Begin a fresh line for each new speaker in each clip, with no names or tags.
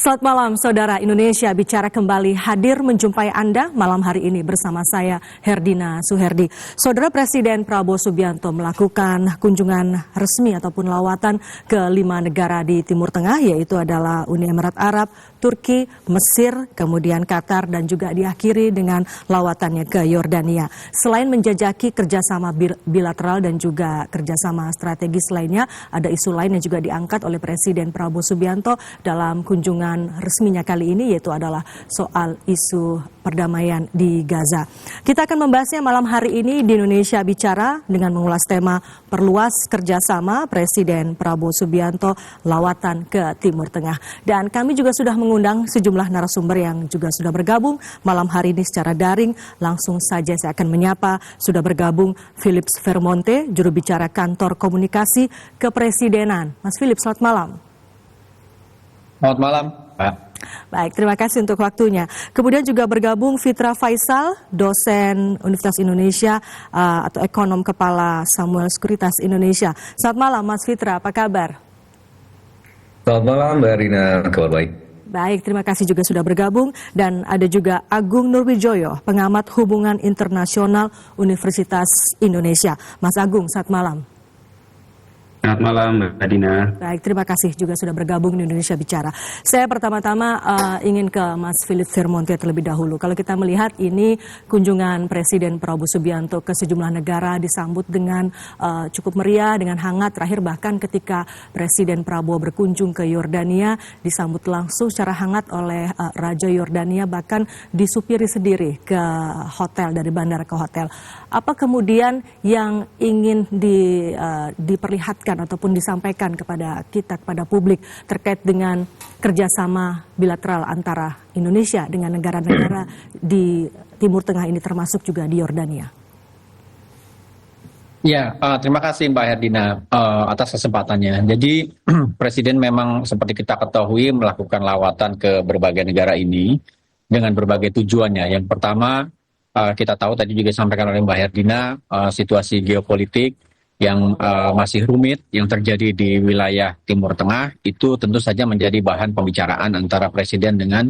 Selamat malam, Saudara. Indonesia Bicara kembali hadir menjumpai Anda malam hari ini bersama saya, Herdina Suherdi. Saudara, Presiden Prabowo Subianto melakukan kunjungan resmi ataupun lawatan ke 5 negara di Timur Tengah, yaitu adalah Uni Emirat Arab, Turki, Mesir, kemudian Qatar, dan juga diakhiri dengan lawatannya ke Yordania. Selain menjajaki kerjasama bilateral dan juga kerjasama strategis lainnya, ada isu lain yang juga diangkat oleh Presiden Prabowo Subianto dalam kunjungan resminya kali ini, yaitu adalah soal isu perdamaian di Gaza. Kita akan membahasnya malam hari ini di Indonesia Bicara dengan mengulas tema perluas kerjasama Presiden Prabowo Subianto lawatan ke Timur Tengah. Dan kami juga sudah mengundang sejumlah narasumber yang juga sudah bergabung malam hari ini secara daring. Langsung saja saya akan menyapa, sudah bergabung Philips Vermonte, juru bicara Kantor Komunikasi Kepresidenan. Mas Philips, selamat malam.
Selamat malam, Pak.
Baik, terima kasih untuk waktunya. Kemudian juga bergabung Fitra Faisal, dosen Universitas Indonesia atau ekonom kepala Samuel Sekuritas Indonesia. Selamat malam, Mas Fitra, apa kabar?
Selamat malam, Mbak Rina, kabar baik.
Baik, terima kasih juga sudah bergabung. Dan ada juga Agung Nurwijoyo, pengamat hubungan internasional Universitas Indonesia. Mas Agung, selamat malam.
Selamat malam, Mbak Dina.
Baik, terima kasih juga sudah bergabung di Indonesia Bicara. Saya pertama-tama ingin ke Mas Philips Vermonte terlebih dahulu. Kalau kita melihat ini kunjungan Presiden Prabowo Subianto ke sejumlah negara disambut dengan cukup meriah, dengan hangat. Terakhir bahkan ketika Presiden Prabowo berkunjung ke Yordania, disambut langsung secara hangat oleh Raja Yordania, bahkan disupiri sendiri ke hotel, dari bandara ke hotel. Apa kemudian yang ingin diperlihatkan ataupun disampaikan kepada kita, kepada publik terkait dengan kerjasama bilateral antara Indonesia dengan negara-negara di Timur Tengah ini, termasuk juga di Yordania?
Ya, terima kasih Mbak Herdina atas kesempatannya. Jadi Presiden memang seperti kita ketahui melakukan lawatan ke berbagai negara ini dengan berbagai tujuannya. Yang pertama, kita tahu tadi juga disampaikan oleh Mbak Herdina, situasi geopolitik yang masih rumit yang terjadi di wilayah Timur Tengah itu tentu saja menjadi bahan pembicaraan antara Presiden dengan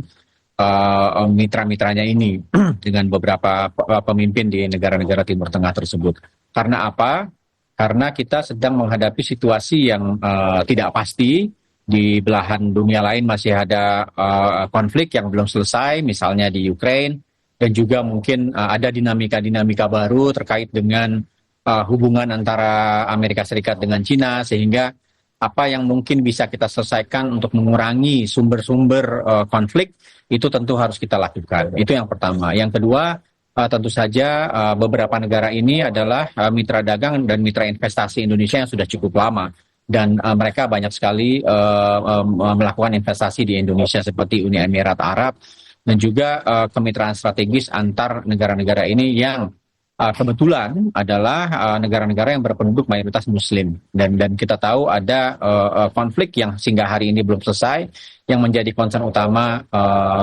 mitra-mitranya ini dengan beberapa pemimpin di negara-negara Timur Tengah tersebut. Karena apa? Karena kita sedang menghadapi situasi yang tidak pasti. Di belahan dunia lain masih ada konflik yang belum selesai, misalnya di Ukraina, dan juga mungkin ada dinamika-dinamika baru terkait dengan hubungan antara Amerika Serikat dengan Cina, sehingga apa yang mungkin bisa kita selesaikan untuk mengurangi sumber-sumber konflik itu tentu harus kita lakukan. Itu yang pertama. Yang kedua, tentu saja beberapa negara ini adalah mitra dagang dan mitra investasi Indonesia yang sudah cukup lama, dan mereka banyak sekali melakukan investasi di Indonesia seperti Uni Emirat Arab, dan juga kemitraan strategis antar negara-negara ini yang kebetulan adalah negara-negara yang berpenduduk mayoritas Muslim, dan kita tahu ada konflik yang hingga hari ini belum selesai yang menjadi concern utama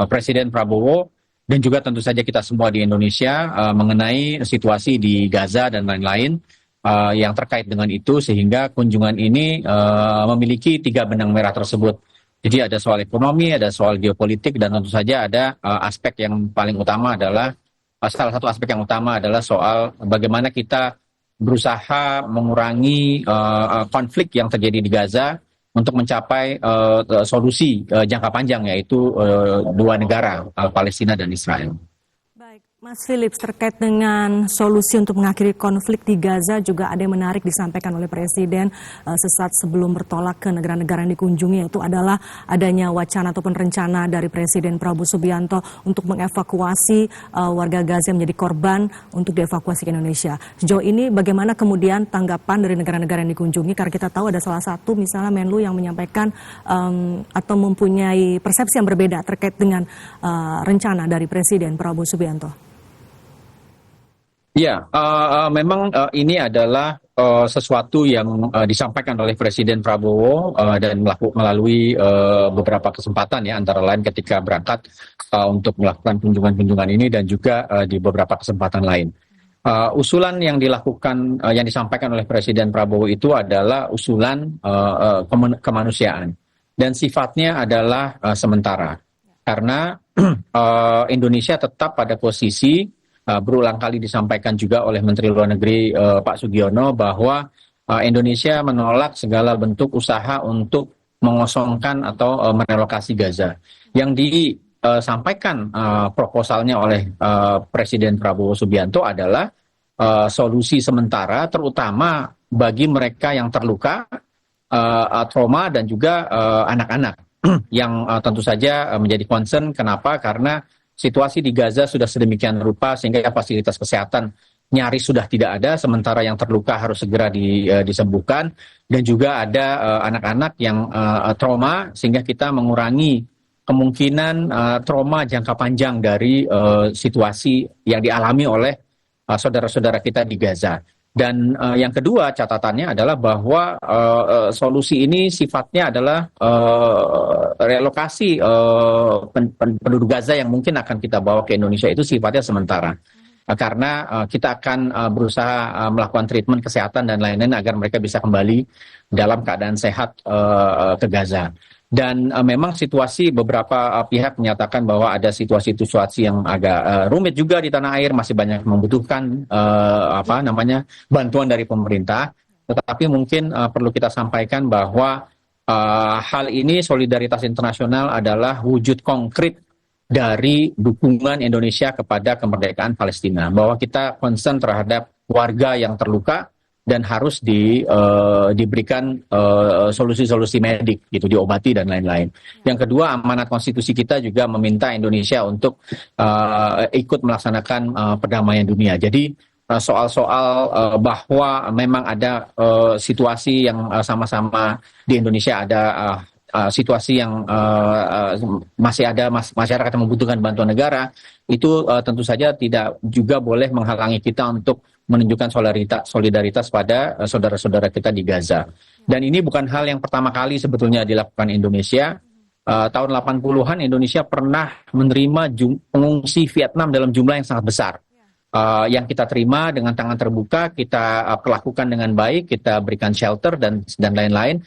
Presiden Prabowo dan juga tentu saja kita semua di Indonesia mengenai situasi di Gaza dan lain-lain yang terkait dengan itu, sehingga kunjungan ini memiliki 3 benang merah tersebut. Jadi ada soal ekonomi, ada soal geopolitik, dan tentu saja ada aspek yang paling utama adalah salah satu aspek yang utama adalah soal bagaimana kita berusaha mengurangi konflik yang terjadi di Gaza untuk mencapai solusi jangka panjang, yaitu 2 negara, Palestina dan Israel.
Mas Philips, terkait dengan solusi untuk mengakhiri konflik di Gaza juga ada yang menarik disampaikan oleh Presiden sesaat sebelum bertolak ke negara-negara yang dikunjungi, yaitu adalah adanya wacana ataupun rencana dari Presiden Prabowo Subianto untuk mengevakuasi warga Gaza yang menjadi korban untuk dievakuasi ke Indonesia. Sejauh ini bagaimana kemudian tanggapan dari negara-negara yang dikunjungi? Karena kita tahu ada salah satu misalnya Menlu yang menyampaikan atau mempunyai persepsi yang berbeda terkait dengan rencana dari Presiden Prabowo Subianto.
Ya, memang ini adalah sesuatu yang disampaikan oleh Presiden Prabowo dan melalui beberapa kesempatan, ya, antara lain ketika berangkat untuk melakukan kunjungan-kunjungan ini dan juga di beberapa kesempatan lain. Usulan yang disampaikan oleh Presiden Prabowo itu adalah usulan kemanusiaan. dan sifatnya adalah sementara. Karena Indonesia tetap pada posisi berulang kali disampaikan juga oleh Menteri Luar Negeri Pak Sugiono bahwa Indonesia menolak segala bentuk usaha untuk mengosongkan atau merelokasi Gaza. Yang disampaikan proposalnya oleh Presiden Prabowo Subianto adalah solusi sementara, terutama bagi mereka yang terluka, trauma dan juga anak-anak yang tentu saja menjadi concern. Kenapa? Karena situasi di Gaza sudah sedemikian rupa sehingga fasilitas kesehatan nyaris sudah tidak ada, sementara yang terluka harus segera disembuhkan, dan juga ada anak-anak yang trauma, sehingga kita mengurangi kemungkinan trauma jangka panjang dari situasi yang dialami oleh saudara-saudara kita di Gaza. Dan yang kedua catatannya adalah bahwa solusi ini sifatnya adalah relokasi penduduk Gaza yang mungkin akan kita bawa ke Indonesia itu sifatnya sementara. Karena kita akan berusaha melakukan treatment kesehatan dan lain-lain agar mereka bisa kembali dalam keadaan sehat ke Gaza. Dan memang situasi beberapa pihak menyatakan bahwa ada situasi yang agak rumit juga di tanah air, masih banyak membutuhkan bantuan dari pemerintah. Tetapi mungkin perlu kita sampaikan bahwa hal ini solidaritas internasional adalah wujud konkret dari dukungan Indonesia kepada kemerdekaan Palestina, bahwa kita concern terhadap warga yang terluka dan harus diberikan solusi-solusi medik, gitu, diobati dan lain-lain. Yang kedua, amanat konstitusi kita juga meminta Indonesia untuk ikut melaksanakan perdamaian dunia. Jadi soal-soal bahwa memang ada situasi yang sama-sama di Indonesia ada situasi yang masih ada masyarakat yang membutuhkan bantuan negara, itu tentu saja tidak juga boleh menghalangi kita untuk menunjukkan solidaritas pada saudara-saudara kita di Gaza. Dan ini bukan hal yang pertama kali sebetulnya dilakukan Indonesia. Tahun 80-an Indonesia pernah menerima pengungsi Vietnam dalam jumlah yang sangat besar. Yang kita terima dengan tangan terbuka, kita perlakukan dengan baik, kita berikan shelter dan lain-lain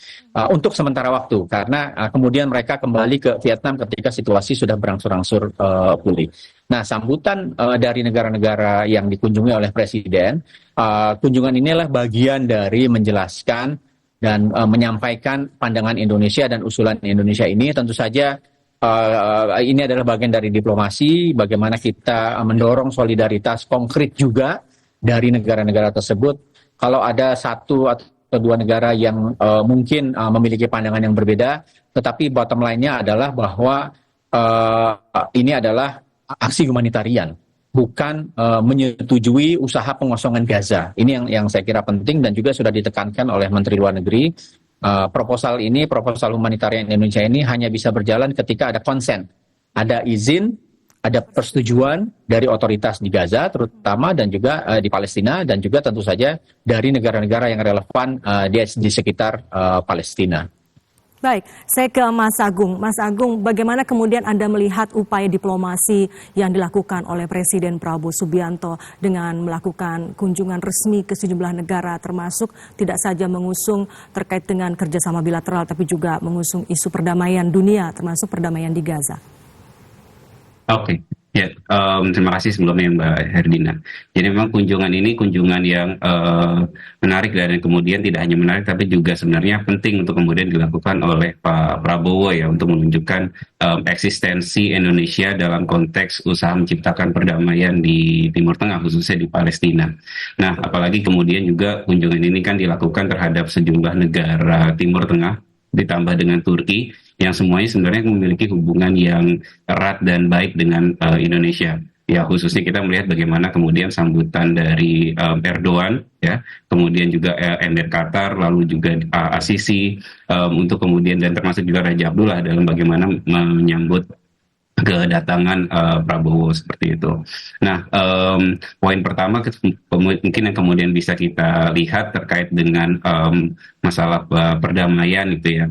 untuk sementara waktu, karena kemudian mereka kembali ke Vietnam ketika situasi sudah berangsur-angsur pulih. Nah, sambutan dari negara-negara yang dikunjungi oleh Presiden, kunjungan inilah bagian dari menjelaskan dan menyampaikan pandangan Indonesia dan usulan Indonesia ini. Tentu saja ini adalah bagian dari diplomasi, bagaimana kita mendorong solidaritas konkret juga dari negara-negara tersebut. Kalau ada satu atau dua negara yang mungkin memiliki pandangan yang berbeda, tetapi bottom line-nya adalah bahwa ini adalah aksi humanitarian, bukan menyetujui usaha pengosongan Gaza. Ini yang saya kira penting dan juga sudah ditekankan oleh Menteri Luar Negeri. Proposal humanitarian Indonesia ini hanya bisa berjalan ketika ada konsen, ada izin, ada persetujuan dari otoritas di Gaza terutama, dan juga di Palestina, dan juga tentu saja dari negara-negara yang relevan di sekitar Palestina.
Baik, saya ke Mas Agung. Mas Agung, bagaimana kemudian Anda melihat upaya diplomasi yang dilakukan oleh Presiden Prabowo Subianto dengan melakukan kunjungan resmi ke sejumlah negara, termasuk tidak saja mengusung terkait dengan kerjasama bilateral, tapi juga mengusung isu perdamaian dunia, termasuk perdamaian di Gaza?
Oke. Ya, terima kasih sebelumnya Mbak Herdina. Jadi memang kunjungan ini kunjungan yang menarik, dan kemudian tidak hanya menarik tapi juga sebenarnya penting untuk kemudian dilakukan oleh Pak Prabowo ya, untuk menunjukkan eksistensi Indonesia dalam konteks usaha menciptakan perdamaian di Timur Tengah, khususnya di Palestina. Nah, apalagi kemudian juga kunjungan ini kan dilakukan terhadap sejumlah negara Timur Tengah, ditambah dengan Turki, yang semuanya sebenarnya memiliki hubungan yang erat dan baik dengan Indonesia. Ya, khususnya kita melihat bagaimana kemudian sambutan dari Erdogan, ya, kemudian juga Emir Qatar, lalu juga Al-Sisi, untuk kemudian, dan termasuk juga Raja Abdullah dalam bagaimana menyambut kedatangan Prabowo seperti itu. Nah, poin pertama mungkin yang kemudian bisa kita lihat terkait dengan masalah perdamaian itu ya.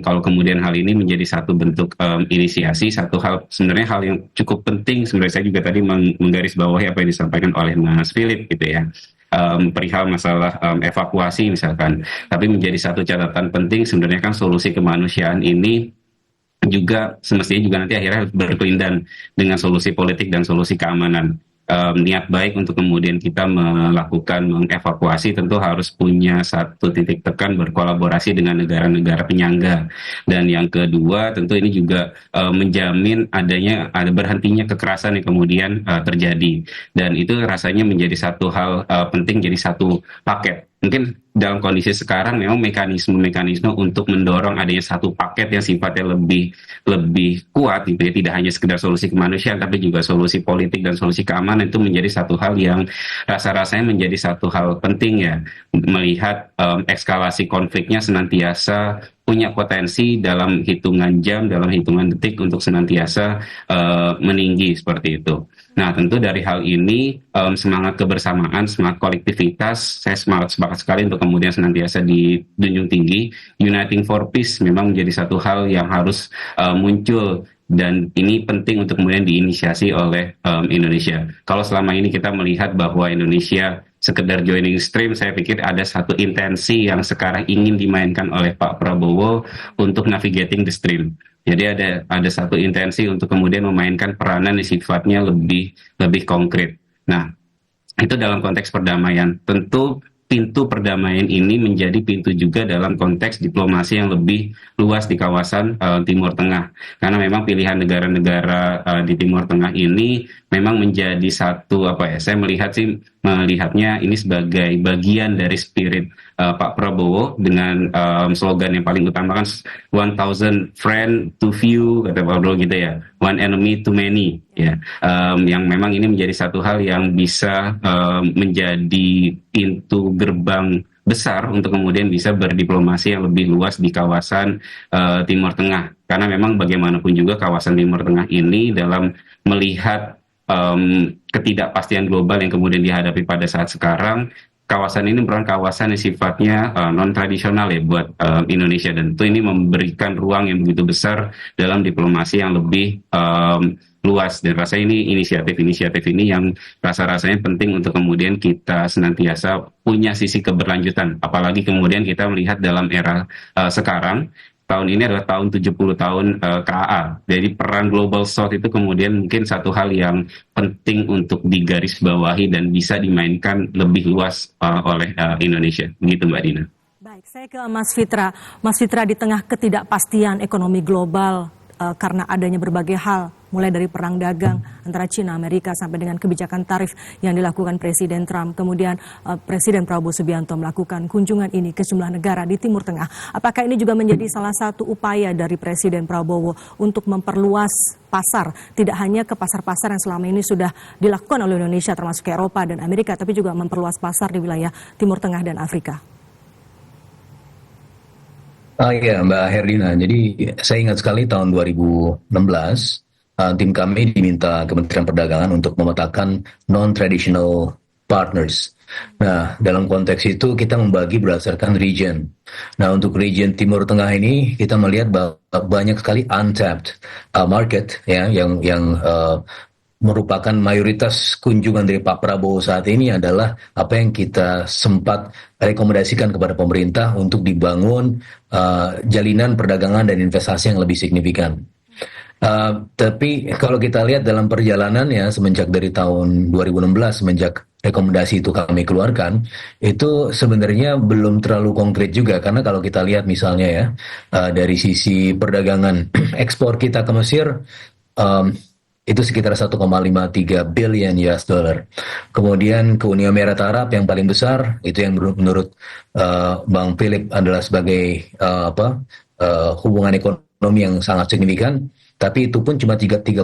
Kalau kemudian hal ini menjadi satu bentuk inisiasi, satu hal sebenarnya hal yang cukup penting, sebenarnya saya juga tadi menggarisbawahi apa yang disampaikan oleh Mas Philip gitu ya. perihal masalah evakuasi misalkan. Tapi menjadi satu catatan penting sebenarnya kan solusi kemanusiaan ini juga semestinya juga nanti akhirnya harus berkelindan dengan solusi politik dan solusi keamanan. Niat baik untuk kemudian kita melakukan mengevakuasi tentu harus punya satu titik tekan berkolaborasi dengan negara-negara penyangga. Dan yang kedua tentu ini juga menjamin ada berhentinya kekerasan yang kemudian terjadi. Dan itu rasanya menjadi satu hal penting, jadi satu paket. Mungkin dalam kondisi sekarang memang mekanisme-mekanisme untuk mendorong adanya satu paket yang sifatnya lebih kuat gitu ya, tidak hanya sekedar solusi kemanusiaan tapi juga solusi politik dan solusi keamanan, itu menjadi satu hal yang rasa-rasanya menjadi satu hal penting ya, melihat eskalasi konfliknya senantiasa punya potensi dalam hitungan jam, dalam hitungan detik untuk senantiasa meninggi seperti itu. Nah, tentu dari hal ini semangat kebersamaan, semangat kolektivitas, saya sepakat sekali untuk kemudian senantiasa dijunjung tinggi. Uniting for Peace memang menjadi satu hal yang harus muncul, dan ini penting untuk kemudian diinisiasi oleh Indonesia. Kalau selama ini kita melihat bahwa Indonesia sekedar joining stream, saya pikir ada satu intensi yang sekarang ingin dimainkan oleh Pak Prabowo untuk navigating the stream. Jadi ada satu intensi untuk kemudian memainkan peranan yang sifatnya lebih konkret. Nah, itu dalam konteks perdamaian. Tentu pintu perdamaian ini menjadi pintu juga dalam konteks diplomasi yang lebih luas di kawasan Timur Tengah. Karena memang pilihan negara-negara di Timur Tengah ini memang menjadi satu saya melihatnya ini sebagai bagian dari spirit Pak Prabowo dengan slogan yang paling utama kan 1,000 friend to few, kata Pak Prabowo gitu ya, one enemy to many ya, yang memang ini menjadi satu hal yang bisa menjadi pintu gerbang besar untuk kemudian bisa berdiplomasi yang lebih luas di kawasan Timur Tengah. Karena memang bagaimanapun juga kawasan Timur Tengah ini dalam melihat ketidakpastian global yang kemudian dihadapi pada saat sekarang, kawasan ini merupakan kawasan yang sifatnya non-tradisional ya buat Indonesia, dan itu ini memberikan ruang yang begitu besar dalam diplomasi yang lebih luas. Dan rasanya ini inisiatif ini yang rasa-rasanya penting untuk kemudian kita senantiasa punya sisi keberlanjutan, apalagi kemudian kita melihat dalam era sekarang. Tahun ini adalah tahun 70 tahun KAA. Jadi peran Global South itu kemudian mungkin satu hal yang penting untuk digarisbawahi dan bisa dimainkan lebih luas oleh Indonesia. Begitu Mbak Dina.
Baik, saya ke Mas Fitra. Mas Fitra, di tengah ketidakpastian ekonomi global karena adanya berbagai hal, mulai dari perang dagang antara China, Amerika, sampai dengan kebijakan tarif yang dilakukan Presiden Trump. Kemudian Presiden Prabowo Subianto melakukan kunjungan ini ke sejumlah negara di Timur Tengah. Apakah ini juga menjadi salah satu upaya dari Presiden Prabowo untuk memperluas pasar, tidak hanya ke pasar-pasar yang selama ini sudah dilakukan oleh Indonesia, termasuk ke Eropa dan Amerika, tapi juga memperluas pasar di wilayah Timur Tengah dan Afrika?
Iya Mbak Herdina, jadi saya ingat sekali tahun 2016 tim kami diminta Kementerian Perdagangan untuk memetakan non-traditional partners. Nah, dalam konteks itu kita membagi berdasarkan region. Nah, untuk region Timur Tengah ini kita melihat bahwa banyak sekali untapped market ya yang merupakan mayoritas kunjungan dari Pak Prabowo saat ini adalah apa yang kita sempat rekomendasikan kepada pemerintah untuk dibangun jalinan perdagangan dan investasi yang lebih signifikan. Tapi kalau kita lihat dalam perjalanan ya semenjak dari tahun 2016, semenjak rekomendasi itu kami keluarkan, itu sebenarnya belum terlalu konkret juga, karena kalau kita lihat misalnya ya dari sisi perdagangan ekspor kita ke Mesir itu sekitar 1,53 billion US dollar. Kemudian ke Uni Emirat Arab yang paling besar, itu yang menurut Bang Philip adalah sebagai hubungan ekonomi yang sangat signifikan, tapi itu pun cuma 3,53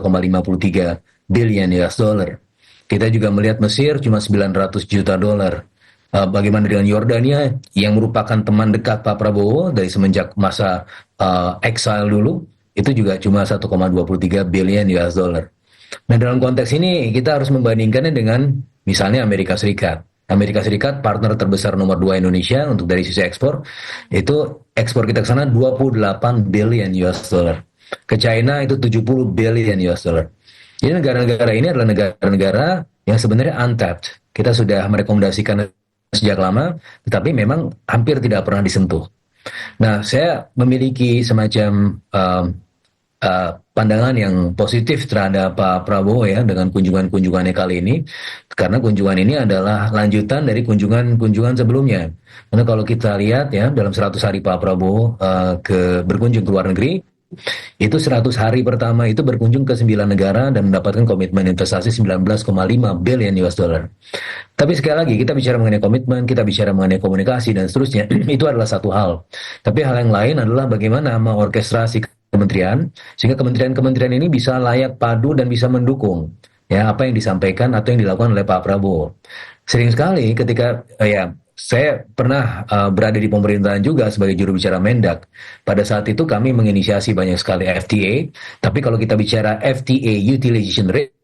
billion US dollar. Kita juga melihat Mesir cuma 900 juta dolar. Bagaimana dengan Yordania yang merupakan teman dekat Pak Prabowo dari semenjak masa exile dulu, itu juga cuma 1,23 billion US dollar. Nah, dalam konteks ini kita harus membandingkannya dengan misalnya Amerika Serikat. Amerika Serikat partner terbesar nomor 2 Indonesia untuk dari sisi ekspor. Itu ekspor kita ke sana 28 billion US dollar. Ke China itu 70 billion US dollar. Jadi negara-negara ini adalah negara-negara yang sebenarnya untapped. Kita sudah merekomendasikan sejak lama, tetapi memang hampir tidak pernah disentuh. Nah, saya memiliki semacam pandangan yang positif terhadap Pak Prabowo ya dengan kunjungannya kali ini, karena kunjungan ini adalah lanjutan dari kunjungan sebelumnya. Karena kalau kita lihat ya dalam 100 hari Pak Prabowo berkunjung ke luar negeri, itu 100 hari pertama itu berkunjung ke 9 negara dan mendapatkan komitmen investasi 19,5 billion US dollar. Tapi sekali lagi kita bicara mengenai komitmen, kita bicara mengenai komunikasi dan seterusnya, itu adalah satu hal. Tapi hal yang lain adalah bagaimana mengorkestrasi kementerian sehingga kementerian-kementerian ini bisa layak padu dan bisa mendukung ya apa yang disampaikan atau yang dilakukan oleh Pak Prabowo. Sering sekali ketika saya pernah berada di pemerintahan juga sebagai juru bicara Mendak. Pada saat itu kami menginisiasi banyak sekali FTA, tapi kalau kita bicara FTA utilization rate,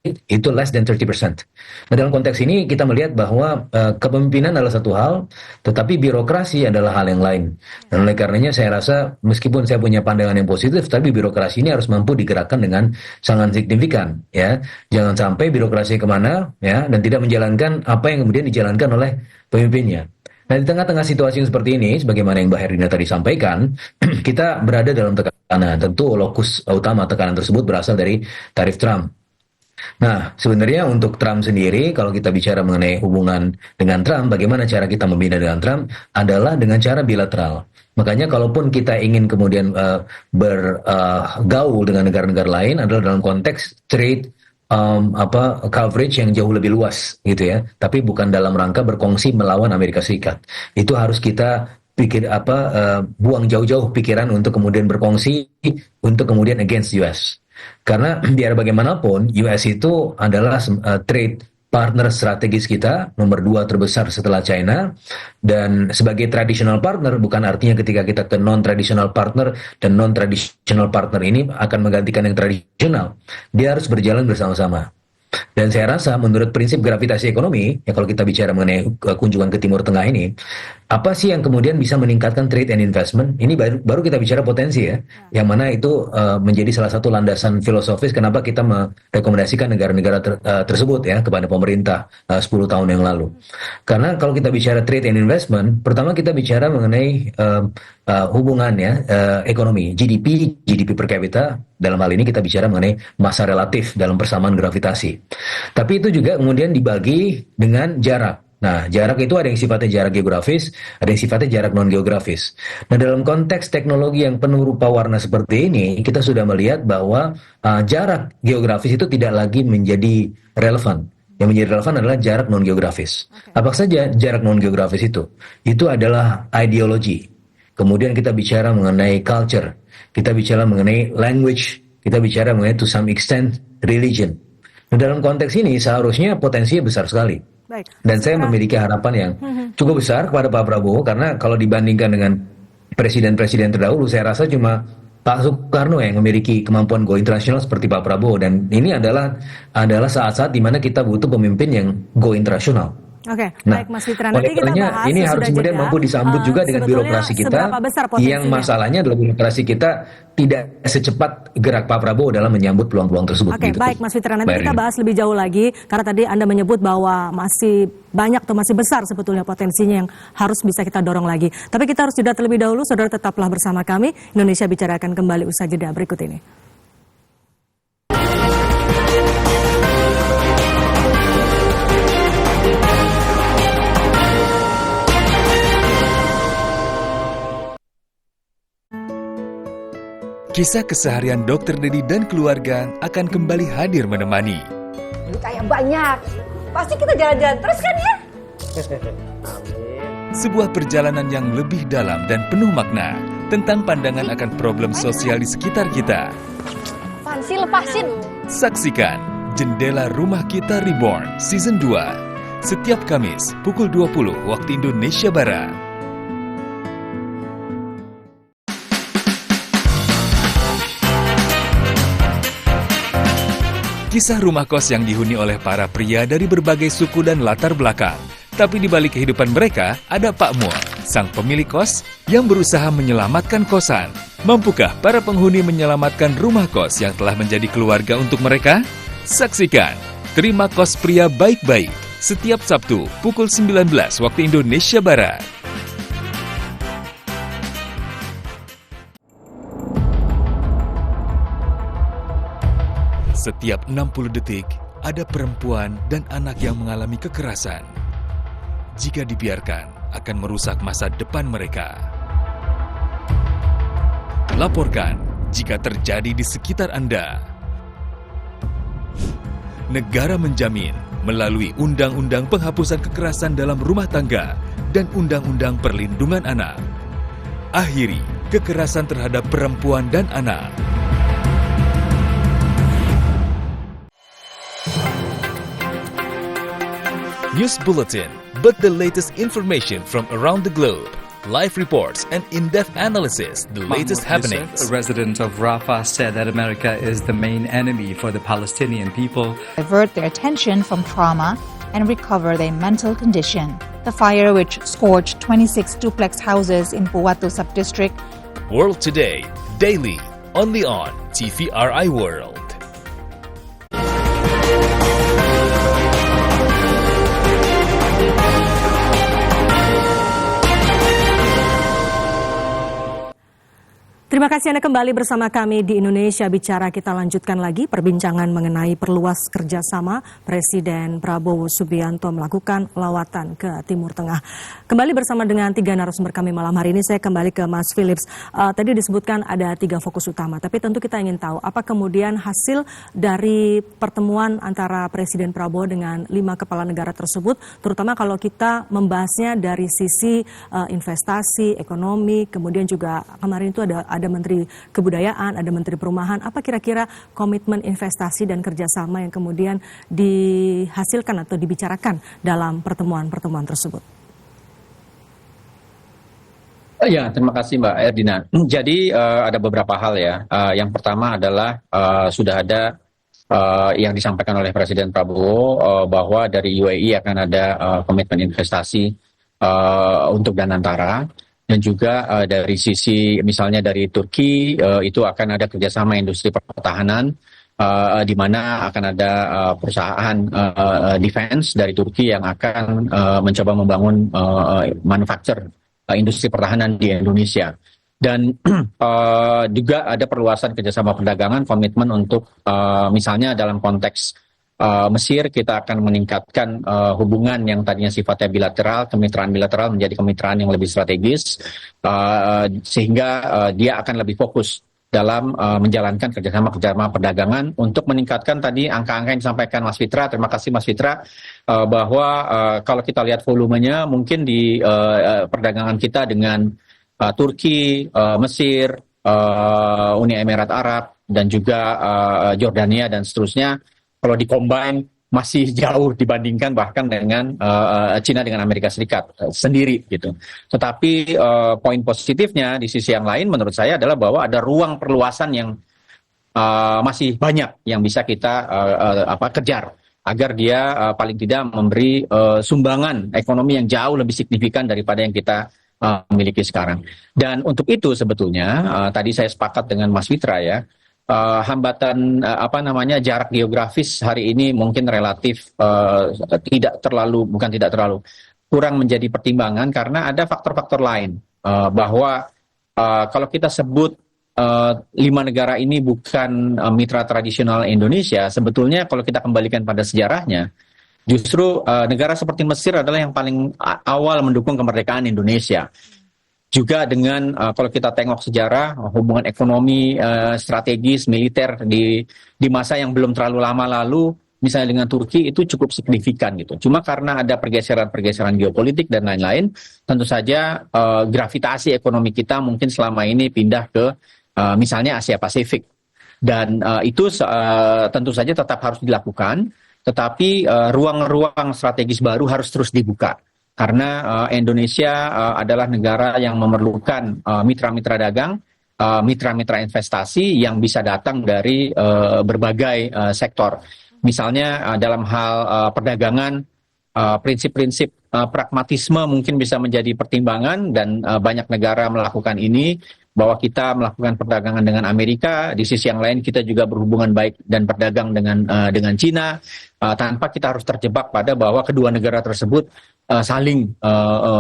itu less than 30%. Nah, dalam konteks ini kita melihat bahwa kepemimpinan adalah satu hal, tetapi birokrasi adalah hal yang lain. Dan oleh karenanya saya rasa meskipun saya punya pandangan yang positif, tapi birokrasi ini harus mampu digerakkan dengan sangat signifikan. Ya, jangan sampai birokrasi kemana ya dan tidak menjalankan apa yang kemudian dijalankan oleh pemimpinnya. Nah, di tengah-tengah situasi yang seperti ini, sebagaimana yang Mbak Herdina tadi sampaikan, kita berada dalam tekanan. Tentu lokus utama tekanan tersebut berasal dari tarif Trump. Nah, sebenarnya untuk Trump sendiri, kalau kita bicara mengenai hubungan dengan Trump, bagaimana cara kita membina dengan Trump adalah dengan cara bilateral. Makanya kalaupun kita ingin kemudian bergaul dengan negara-negara lain adalah dalam konteks trade coverage yang jauh lebih luas gitu ya. Tapi bukan dalam rangka berkongsi melawan Amerika Serikat. Itu harus kita buang jauh-jauh pikiran untuk kemudian berkongsi untuk kemudian against US. Karena biar bagaimanapun US itu adalah trade partner strategis kita nomor 2 terbesar setelah China, dan sebagai traditional partner bukan artinya ketika kita ke non-traditional partner dan non-traditional partner ini akan menggantikan yang tradisional. Dia harus berjalan bersama-sama. Dan saya rasa menurut prinsip gravitasi ekonomi, ya kalau kita bicara mengenai kunjungan ke Timur Tengah ini, apa sih yang kemudian bisa meningkatkan trade and investment? Ini baru kita bicara potensi ya, yang mana itu menjadi salah satu landasan filosofis kenapa kita merekomendasikan negara-negara tersebut ya kepada pemerintah 10 tahun yang lalu. Karena kalau kita bicara trade and investment, pertama kita bicara mengenai hubungannya ekonomi, GDP per kapita. Dalam hal ini kita bicara mengenai masa relatif dalam persamaan gravitasi. Tapi itu juga kemudian dibagi dengan jarak. Nah, jarak itu ada yang sifatnya jarak geografis, ada yang sifatnya jarak non-geografis. Nah, dalam konteks teknologi yang penuh rupa warna seperti ini, kita sudah melihat bahwa jarak geografis itu tidak lagi menjadi relevan. Yang menjadi relevan adalah jarak non-geografis. Apa saja jarak non-geografis itu? Itu adalah ideologi. Kemudian kita bicara mengenai culture, kita bicara mengenai language, kita bicara mengenai to some extent religion. Nah, dalam konteks ini seharusnya potensinya besar sekali.
Baik.
Dan saya memiliki harapan yang cukup besar kepada Pak Prabowo, karena kalau dibandingkan dengan presiden-presiden terdahulu, saya rasa cuma Pak Soekarno yang memiliki kemampuan go internasional seperti Pak Prabowo. Dan ini adalah saat-saat di mana kita butuh pemimpin yang go internasional.
Oke,
Nah,
baik Mas Fitra.
oleh
Nanti kita
karenanya
bahas
ini
sesudah
harus kemudian
jeda.
mampu disambut juga dengan
Sebetulnya
birokrasi kita.
seberapa besar potensinya?
Yang masalahnya adalah birokrasi kita tidak secepat gerak Pak Prabowo dalam menyambut peluang-peluang tersebut.
Oke,
gitu.
baik Mas Fitra. Nanti
Baik.
kita bahas lebih jauh lagi, karena tadi Anda menyebut bahwa masih banyak atau masih besar sebetulnya potensinya yang harus bisa kita dorong lagi. Tapi kita harus jeda terlebih dahulu. Saudara tetaplah bersama kami. Indonesia Bicara akan kembali usai jeda berikut ini.
Kisah keseharian Dr. Dedi dan keluarga akan kembali hadir menemani.
Duit kayak banyak. Pasti kita jalan-jalan terus kan ya?
Sebuah perjalanan yang lebih dalam dan penuh makna tentang pandangan akan problem sosial di sekitar kita.
Fancy lepasin.
Saksikan Jendela Rumah Kita Reborn Season 2 setiap Kamis pukul 20 waktu Indonesia Barat. Kisah rumah kos yang dihuni oleh para pria dari berbagai suku dan latar belakang. Tapi di balik kehidupan mereka, ada Pak Mul, sang pemilik kos yang berusaha menyelamatkan kosan. Mampukah para penghuni menyelamatkan rumah kos yang telah menjadi keluarga untuk mereka? Saksikan Terima Kos Pria Baik-Baik setiap Sabtu pukul 19 waktu Indonesia Barat. Setiap 60 detik, ada perempuan dan anak yang mengalami kekerasan. Jika dibiarkan, akan merusak masa depan mereka. Laporkan jika terjadi di sekitar Anda. Negara menjamin melalui Undang-Undang Penghapusan Kekerasan dalam Rumah Tangga dan Undang-Undang Perlindungan Anak. Akhiri kekerasan terhadap perempuan dan anak. News Bulletin, but the latest information from around the globe. Live reports and in-depth analysis, the latest happenings.
A resident of Rafah said that America is the main enemy for the Palestinian people.
Divert their attention from trauma and recover their mental condition. The fire, which scorched 26 duplex houses in Puwatu Subdistrict.
World Today, daily, only on TVRI World.
Terima kasih Anda kembali bersama kami di Indonesia Bicara. Kita lanjutkan lagi perbincangan mengenai perluas kerjasama. Presiden Prabowo Subianto melakukan lawatan ke Timur Tengah. Kembali bersama dengan 3 narasumber kami malam hari ini. Saya kembali ke Mas Philips. Tadi disebutkan ada 3 fokus utama, tapi tentu kita ingin tahu apa kemudian hasil dari pertemuan antara Presiden Prabowo dengan 5 kepala negara tersebut, terutama kalau kita membahasnya dari sisi investasi, ekonomi, kemudian juga kemarin itu ada Menteri Kebudayaan, ada Menteri Perumahan. Apa kira-kira komitmen investasi dan kerjasama yang kemudian dihasilkan atau dibicarakan dalam pertemuan-pertemuan tersebut?
Ya, terima kasih Mbak Erdina. Jadi ada beberapa hal ya. Yang pertama adalah sudah ada yang disampaikan oleh Presiden Prabowo bahwa dari UAE akan ada komitmen investasi untuk Danantara. Dan juga dari sisi misalnya dari Turki itu akan ada kerjasama industri pertahanan di mana akan ada perusahaan defense dari Turki yang akan mencoba membangun manufaktur industri pertahanan di Indonesia. Dan juga ada perluasan kerjasama perdagangan, komitmen untuk misalnya dalam konteks Mesir kita akan meningkatkan hubungan yang tadinya sifatnya bilateral, kemitraan bilateral menjadi kemitraan yang lebih strategis sehingga dia akan lebih fokus dalam menjalankan kerjasama perdagangan untuk meningkatkan tadi angka-angka yang disampaikan Mas Fitra. Terima kasih Mas Fitra bahwa kalau kita lihat volumenya mungkin di perdagangan kita dengan Turki, Mesir, Uni Emirat Arab dan juga Jordania dan seterusnya. Kalau di-combine masih jauh dibandingkan bahkan dengan China dengan Amerika Serikat sendiri gitu. Tetapi poin positifnya di sisi yang lain menurut saya adalah bahwa ada ruang perluasan yang masih banyak yang bisa kita kejar agar dia paling tidak memberi sumbangan ekonomi yang jauh lebih signifikan daripada yang kita miliki sekarang. Dan untuk itu sebetulnya tadi saya sepakat dengan Mas Fitra ya. Hambatan jarak geografis hari ini mungkin relatif kurang menjadi pertimbangan karena ada faktor-faktor lain bahwa kalau kita sebut 5 negara ini bukan mitra tradisional Indonesia, sebetulnya kalau kita kembalikan pada sejarahnya justru negara seperti Mesir adalah yang paling awal mendukung kemerdekaan Indonesia. Juga dengan kalau kita tengok sejarah hubungan ekonomi strategis militer di masa yang belum terlalu lama lalu misalnya dengan Turki itu cukup signifikan gitu. Cuma karena ada pergeseran geopolitik dan lain-lain, tentu saja gravitasi ekonomi kita mungkin selama ini pindah ke misalnya Asia Pasifik. Dan itu tentu saja tetap harus dilakukan, tetapi ruang-ruang strategis baru harus terus dibuka. Karena Indonesia adalah negara yang memerlukan mitra-mitra dagang, mitra-mitra investasi yang bisa datang dari berbagai sektor. Misalnya dalam hal perdagangan, prinsip-prinsip pragmatisme mungkin bisa menjadi pertimbangan dan banyak negara melakukan ini. bahwa kita melakukan perdagangan dengan Amerika, di sisi yang lain kita juga berhubungan baik dan berdagang dengan Cina, tanpa kita harus terjebak pada bahwa kedua negara tersebut saling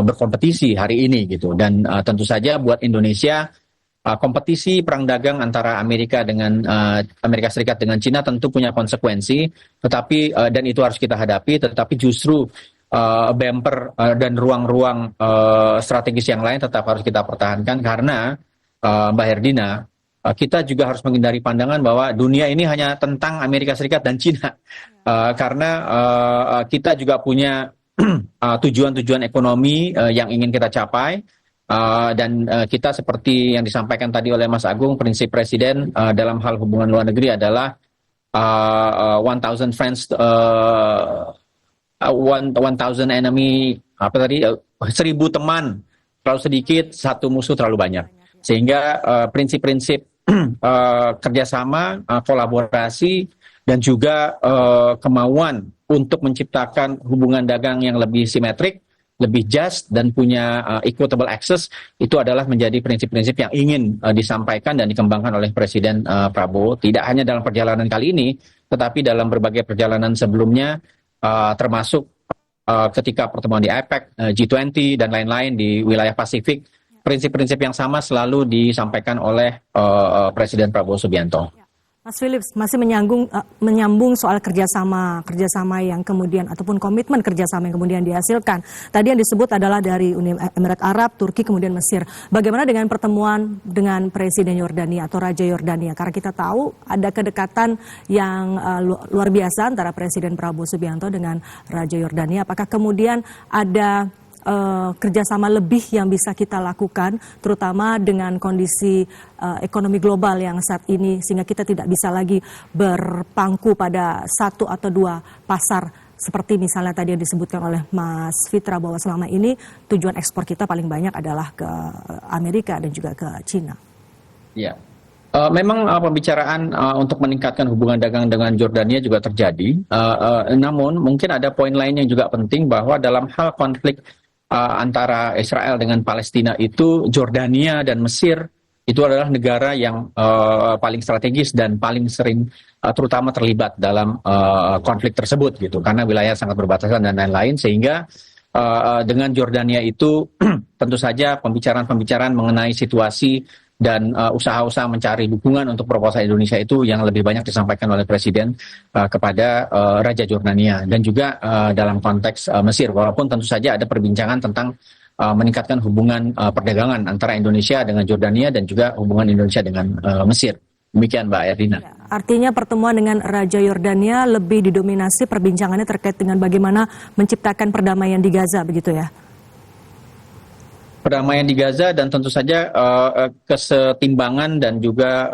berkompetisi hari ini gitu. Dan tentu saja buat Indonesia, kompetisi perang dagang antara Amerika Serikat dengan Cina tentu punya konsekuensi, tetapi dan itu harus kita hadapi. Tetapi justru bumper dan ruang-ruang strategis yang lain tetap harus kita pertahankan, karena Mbak Herdina, kita juga harus menghindari pandangan bahwa dunia ini hanya tentang Amerika Serikat dan Cina, karena kita juga punya tujuan-tujuan ekonomi yang ingin kita capai, dan kita seperti yang disampaikan tadi oleh Mas Agung, prinsip Presiden dalam hal hubungan luar negeri adalah 1,000 friends, 1,000 enemy, 1.000 teman terlalu sedikit, 1 musuh terlalu banyak. Sehingga prinsip-prinsip kerjasama, kolaborasi, dan juga kemauan untuk menciptakan hubungan dagang yang lebih simetrik, lebih just, dan punya equitable access, itu adalah menjadi prinsip-prinsip yang ingin disampaikan dan dikembangkan oleh Presiden Prabowo, tidak hanya dalam perjalanan kali ini, tetapi dalam berbagai perjalanan sebelumnya, termasuk ketika pertemuan di APEC, G20, dan lain-lain di wilayah Pasifik. Prinsip-prinsip yang sama selalu disampaikan oleh Presiden Prabowo Subianto.
Mas Philips masih menyambung soal kerjasama yang kemudian ataupun komitmen kerjasama yang kemudian dihasilkan. Tadi yang disebut adalah dari Uni Emirat Arab, Turki, kemudian Mesir. Bagaimana dengan pertemuan dengan Presiden Yordania atau Raja Yordania? Karena kita tahu ada kedekatan yang luar biasa antara Presiden Prabowo Subianto dengan Raja Yordania. Apakah kemudian ada kerjasama lebih yang bisa kita lakukan, terutama dengan kondisi ekonomi global yang saat ini, sehingga kita tidak bisa lagi berpangku pada 1 atau 2 pasar seperti misalnya tadi yang disebutkan oleh Mas Fitra, bahwa selama ini tujuan ekspor kita paling banyak adalah ke Amerika dan juga ke Cina. Ya.
Memang pembicaraan untuk meningkatkan hubungan dagang dengan Jordania juga terjadi. Namun mungkin ada poin lain yang juga penting, bahwa dalam hal konflik antara Israel dengan Palestina itu, Jordania dan Mesir itu adalah negara yang paling strategis dan paling sering terutama terlibat dalam konflik tersebut gitu, karena wilayah sangat berbatasan dan lain-lain. Sehingga dengan Jordania itu tentu saja pembicaraan mengenai situasi dan usaha-usaha mencari dukungan untuk proposal Indonesia itu yang lebih banyak disampaikan oleh Presiden kepada Raja Jordania, dan juga dalam konteks Mesir, walaupun tentu saja ada perbincangan tentang meningkatkan hubungan perdagangan antara Indonesia dengan Jordania dan juga hubungan Indonesia dengan Mesir. Demikian Mbak Erdina.
Ya, artinya pertemuan dengan Raja Yordania lebih didominasi perbincangannya terkait dengan bagaimana menciptakan perdamaian di Gaza, begitu ya?
Perdamaian di Gaza, dan tentu saja kesetimbangan dan juga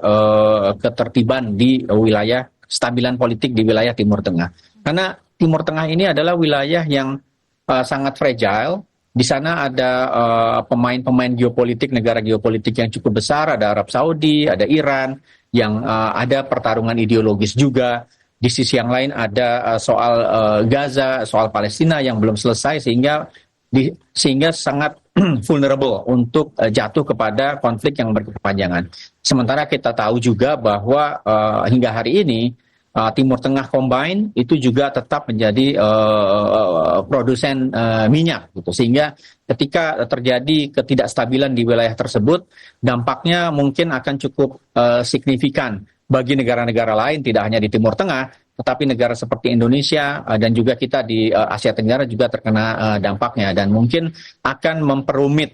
ketertiban di wilayah, kestabilan politik di wilayah Timur Tengah. Karena Timur Tengah ini adalah wilayah yang sangat fragile. Di sana ada pemain-pemain geopolitik, negara geopolitik yang cukup besar, ada Arab Saudi, ada Iran, yang ada pertarungan ideologis juga. Di sisi yang lain ada soal Gaza, soal Palestina yang belum selesai, sehingga sangat vulnerable untuk jatuh kepada konflik yang berkepanjangan. Sementara kita tahu juga bahwa hingga hari ini Timur Tengah Combine itu juga tetap menjadi produsen minyak gitu. Sehingga ketika terjadi ketidakstabilan di wilayah tersebut, dampaknya mungkin akan cukup signifikan bagi negara-negara lain, tidak hanya di Timur Tengah, tetapi negara seperti Indonesia dan juga kita di Asia Tenggara juga terkena dampaknya, dan mungkin akan memperumit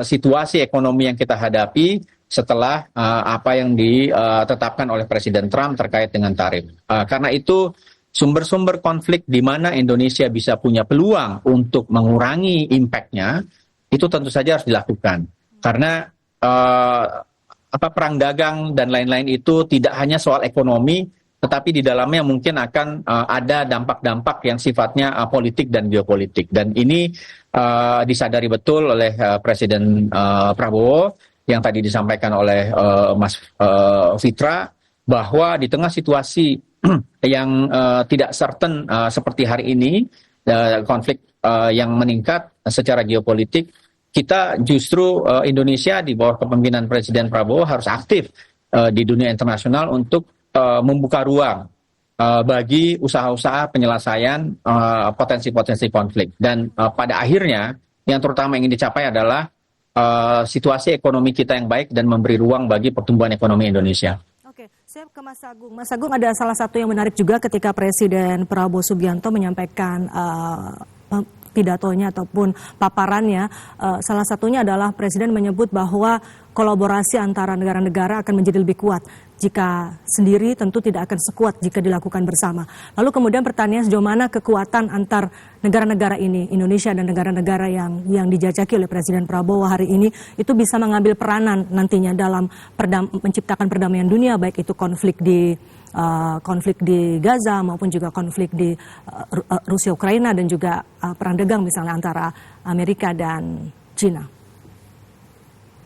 situasi ekonomi yang kita hadapi setelah apa yang ditetapkan oleh Presiden Trump terkait dengan tarif. Karena itu sumber-sumber konflik di mana Indonesia bisa punya peluang untuk mengurangi impact-nya, itu tentu saja harus dilakukan. Karena perang dagang dan lain-lain itu tidak hanya soal ekonomi, tetapi di dalamnya mungkin akan ada dampak-dampak yang sifatnya politik dan geopolitik. Dan ini disadari betul oleh Presiden Prabowo, yang tadi disampaikan oleh Mas Fitra, bahwa di tengah situasi yang tidak certain seperti hari ini, konflik yang meningkat secara geopolitik, kita justru Indonesia di bawah kepemimpinan Presiden Prabowo harus aktif di dunia internasional untuk membuka ruang bagi usaha-usaha penyelesaian potensi-potensi konflik. Dan pada akhirnya yang terutama ingin dicapai adalah situasi ekonomi kita yang baik dan memberi ruang bagi pertumbuhan ekonomi Indonesia.
Oke, saya ke Mas Agung. Mas Agung, ada salah satu yang menarik juga ketika Presiden Prabowo Subianto menyampaikan pidatonya ataupun paparannya, salah satunya adalah Presiden menyebut bahwa kolaborasi antara negara-negara akan menjadi lebih kuat. Jika sendiri tentu tidak akan sekuat jika dilakukan bersama. Lalu kemudian pertanyaan sejauh mana kekuatan antar negara-negara ini, Indonesia dan negara-negara yang dijajaki oleh Presiden Prabowo hari ini, itu bisa mengambil peranan nantinya dalam menciptakan perdamaian dunia, baik itu konflik di Gaza maupun juga konflik di Rusia Ukraina dan juga perang dagang misalnya antara Amerika dan China.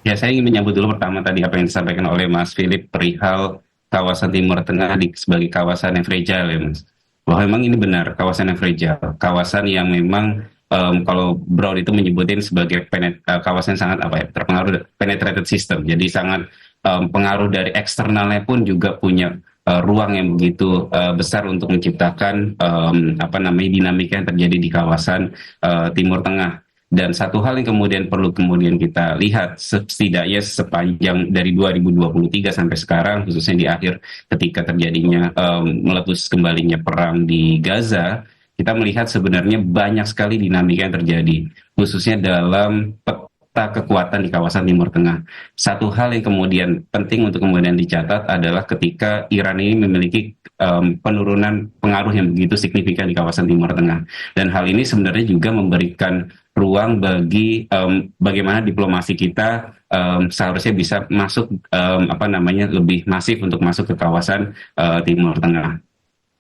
Ya, saya ingin menyambut dulu pertama tadi apa yang disampaikan oleh Mas Philip perihal kawasan Timur Tengah sebagai kawasan yang fragile ya Mas. Bahwa memang ini benar, kawasan yang fragile, kawasan yang memang kalau Brown itu menyebutin sebagai kawasan sangat terpengaruh penetrated system. Jadi sangat pengaruh dari eksternalnya pun juga punya ruang yang begitu besar untuk menciptakan dinamika yang terjadi di kawasan Timur Tengah. Dan satu hal yang kemudian perlu kita lihat setidaknya sepanjang dari 2023 sampai sekarang, khususnya di akhir ketika terjadinya meletus kembalinya perang di Gaza, kita melihat sebenarnya banyak sekali dinamika yang terjadi, khususnya dalam peta kekuatan di kawasan Timur Tengah. Satu hal yang kemudian penting untuk kemudian dicatat adalah ketika Iran ini memiliki penurunan pengaruh yang begitu signifikan di kawasan Timur Tengah. Dan hal ini sebenarnya juga memberikan ruang bagi bagaimana diplomasi kita seharusnya bisa masuk lebih masif untuk masuk ke kawasan Timur Tengah.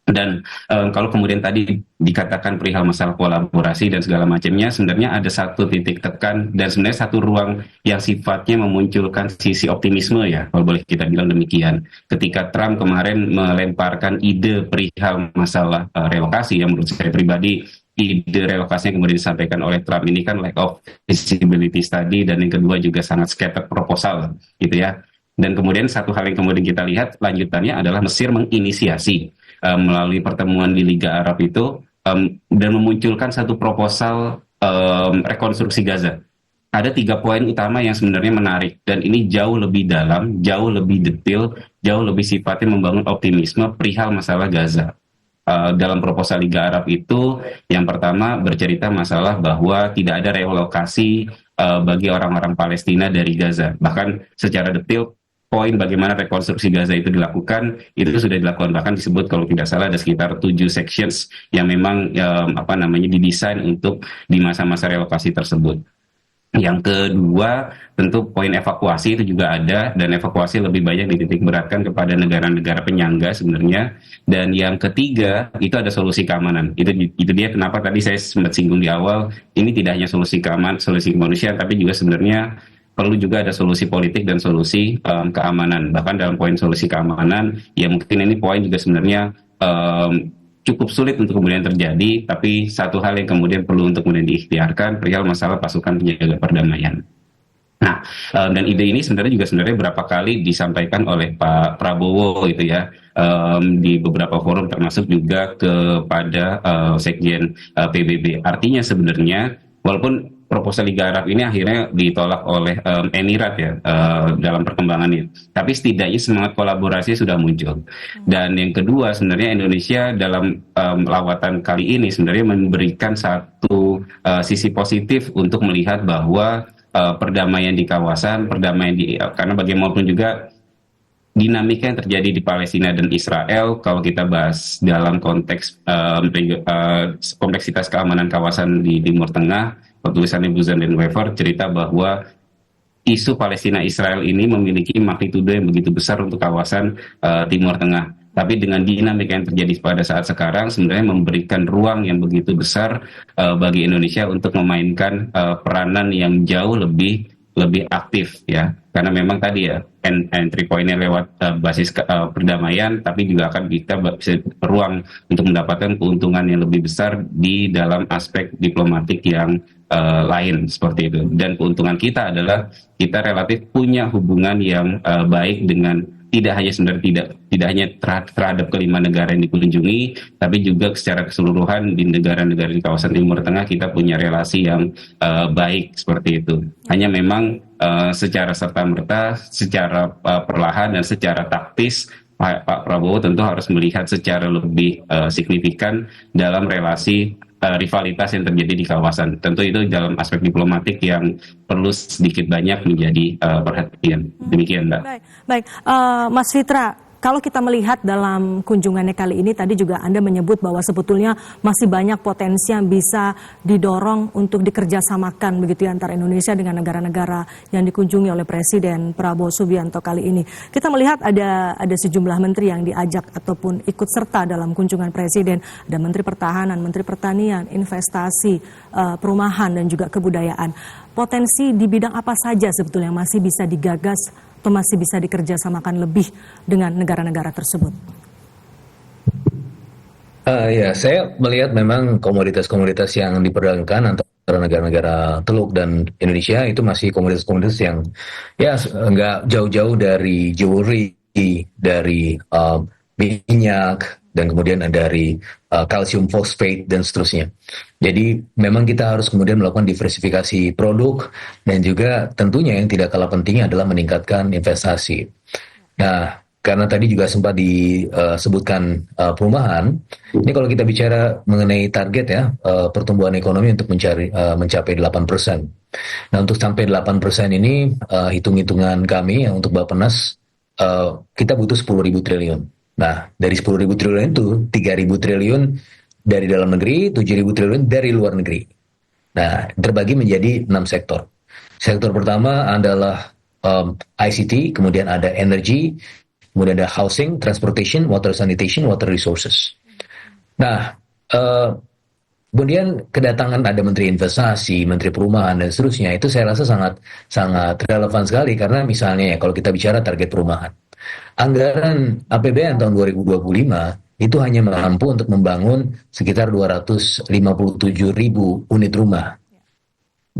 Dan kalau kemudian tadi dikatakan perihal masalah kolaborasi dan segala macamnya, sebenarnya ada satu titik tekan dan sebenarnya satu ruang yang sifatnya memunculkan sisi optimisme ya, kalau boleh kita bilang demikian. Ketika Trump kemarin melemparkan ide perihal masalah relokasi, yang menurut saya pribadi ide relokasi yang kemudian disampaikan oleh Trump ini kan lack of feasibility study, dan yang kedua juga sangat scattered proposal gitu ya. Dan kemudian satu hal yang kemudian kita lihat lanjutannya adalah Mesir menginisiasi melalui pertemuan di Liga Arab itu dan memunculkan satu proposal rekonstruksi Gaza. Ada 3 poin utama yang sebenarnya menarik, dan ini jauh lebih dalam, jauh lebih detail, jauh lebih sifatnya membangun optimisme perihal masalah Gaza. Dalam proposal Liga Arab itu, yang pertama bercerita masalah bahwa tidak ada relokasi bagi orang-orang Palestina dari Gaza. Bahkan secara detail, poin bagaimana rekonstruksi Gaza itu dilakukan, itu sudah dilakukan. Bahkan disebut kalau tidak salah ada sekitar 7 sections yang memang didesain untuk di masa-masa relokasi tersebut. Yang kedua, tentu poin evakuasi itu juga ada, dan evakuasi lebih banyak dititik beratkan kepada negara-negara penyangga sebenarnya. Dan yang ketiga, itu ada solusi keamanan. Itu dia kenapa tadi saya sempat singgung di awal, ini tidak hanya solusi kemanusiaan, tapi juga sebenarnya perlu juga ada solusi politik dan solusi keamanan. Bahkan dalam poin solusi keamanan, ya mungkin ini poin juga sebenarnya cukup sulit untuk kemudian terjadi, tapi satu hal yang kemudian perlu untuk kemudian diikhtiarkan perihal masalah pasukan penjaga perdamaian. Nah, dan ide ini sebenarnya berapa kali disampaikan oleh Pak Prabowo gitu ya, di beberapa forum termasuk juga kepada Sekjen PBB. Artinya sebenarnya walaupun proposal Liga Arab ini akhirnya ditolak oleh Emirat ya dalam perkembangannya, tapi setidaknya semangat kolaborasi sudah muncul. Dan yang kedua, sebenarnya Indonesia dalam lawatan kali ini sebenarnya memberikan satu sisi positif untuk melihat bahwa perdamaian di kawasan, karena bagaimanapun juga dinamika yang terjadi di Palestina dan Israel, kalau kita bahas dalam konteks kompleksitas keamanan kawasan di Timur Tengah, tulisannya Buzan dan Wever cerita bahwa isu Palestina-Israel ini memiliki magnitudo yang begitu besar untuk kawasan Timur Tengah. Tapi dengan dinamika yang terjadi pada saat sekarang, sebenarnya memberikan ruang yang begitu besar bagi Indonesia untuk memainkan peranan yang jauh lebih aktif ya. Karena memang tadi ya, entry point-nya lewat basis perdamaian, tapi juga akan kita ruang untuk mendapatkan keuntungan yang lebih besar di dalam aspek diplomatik yang lain seperti itu. Dan keuntungan kita adalah kita relatif punya hubungan yang baik dengan tidak hanya sebenarnya tidak hanya terhadap kelima negara yang dikunjungi, tapi juga secara keseluruhan di negara-negara di kawasan Timur Tengah kita punya relasi yang baik seperti itu. Hanya memang secara serta-merta, secara perlahan dan secara taktis Pak Prabowo tentu harus melihat secara lebih signifikan dalam relasi rivalitas yang terjadi di kawasan. Tentu itu dalam aspek diplomatik yang perlu sedikit banyak menjadi perhatian. Demikian, Mbak.
Baik. Mas Fitra, kalau kita melihat dalam kunjungannya kali ini, tadi juga Anda menyebut bahwa sebetulnya masih banyak potensi yang bisa didorong untuk dikerjasamakan begitu ya, antara Indonesia dengan negara-negara yang dikunjungi oleh Presiden Prabowo Subianto kali ini. Kita melihat ada sejumlah menteri yang diajak ataupun ikut serta dalam kunjungan Presiden. Ada Menteri Pertahanan, Menteri Pertanian, Investasi, Perumahan dan juga Kebudayaan. Potensi di bidang apa saja sebetulnya yang masih bisa digagas atau masih bisa dikerjasamakan lebih dengan negara-negara tersebut?
Ya, saya melihat memang komoditas-komoditas yang diperdagangkan antara negara-negara Teluk dan Indonesia itu masih komoditas-komoditas yang ya nggak jauh-jauh dari jewelry, dari minyak, dan kemudian dari kalsium fosfat dan seterusnya. Jadi memang kita harus kemudian melakukan diversifikasi produk dan juga tentunya yang tidak kalah pentingnya adalah meningkatkan investasi. Nah, karena tadi juga sempat disebutkan perumahan, ini kalau kita bicara mengenai target ya, pertumbuhan ekonomi untuk mencapai 8%. Nah, untuk sampai 8% ini hitung-hitungan kami untuk Bappenas kita butuh 10.000 triliun. Nah, dari 10.000 triliun itu 3.000 triliun dari dalam negeri, 7.000 triliun dari luar negeri. Nah, terbagi menjadi 6 sektor. Sektor pertama adalah ICT, kemudian ada energy, kemudian ada housing, transportation, water sanitation, water resources. Nah, kemudian kedatangan ada Menteri Investasi, Menteri Perumahan dan seterusnya, itu saya rasa sangat relevan sekali karena misalnya ya kalau kita bicara target perumahan, anggaran APBN tahun 2025 itu hanya mampu untuk membangun sekitar 257.000 unit rumah.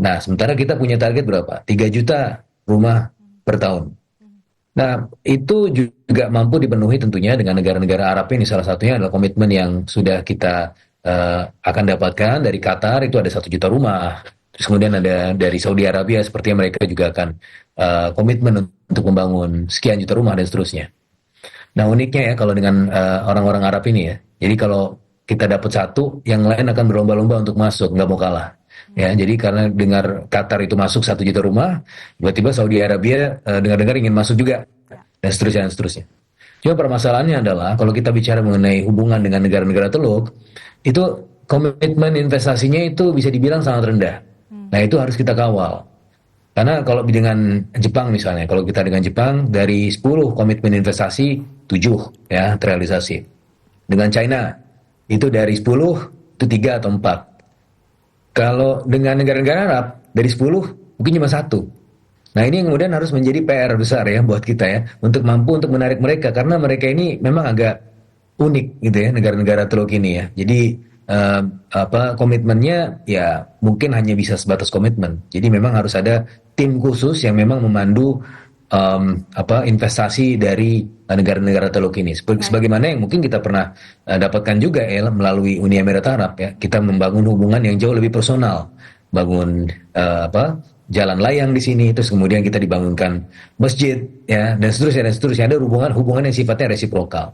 Nah, sementara kita punya target berapa? 3 juta rumah per tahun. Nah, itu juga mampu dipenuhi tentunya dengan negara-negara Arab ini. Salah satunya adalah komitmen yang sudah kita akan dapatkan dari Qatar, itu ada 1 juta rumah. Terus kemudian ada dari Saudi Arabia, sepertinya mereka juga akan komitmen untuk membangun sekian juta rumah dan seterusnya. Nah, uniknya ya kalau dengan orang-orang Arab ini ya, jadi kalau kita dapat satu, yang lain akan berlomba-lomba untuk masuk, nggak mau kalah. Ya, jadi karena dengar Qatar itu masuk 1 juta rumah, tiba-tiba Saudi Arabia dengar-dengar ingin masuk juga, dan seterusnya dan seterusnya. Cuma permasalahannya adalah kalau kita bicara mengenai hubungan dengan negara-negara Teluk, itu komitmen investasinya itu bisa dibilang sangat rendah. Nah, itu harus kita kawal. Karena kalau dengan Jepang misalnya, kalau kita dengan Jepang dari 10 komitmen investasi 7 ya terrealisasi. Dengan China itu dari 10 itu 3 atau 4. Kalau dengan negara-negara Arab dari 10 mungkin cuma 1. Nah, ini kemudian harus menjadi PR besar ya buat kita ya untuk mampu untuk menarik mereka karena mereka ini memang agak unik gitu ya negara-negara Teluk ini ya. Jadi komitmennya ya mungkin hanya bisa sebatas komitmen. Jadi memang harus ada tim khusus yang memang memandu investasi dari negara-negara Teluk ini. Sebagaimana yang mungkin kita pernah dapatkan juga ya melalui Uni Emirat Arab ya. Kita membangun hubungan yang jauh lebih personal. Bangun jalan layang di sini, terus kemudian kita dibangunkan masjid ya dan seterusnya. Ada hubungan yang sifatnya resiprokal.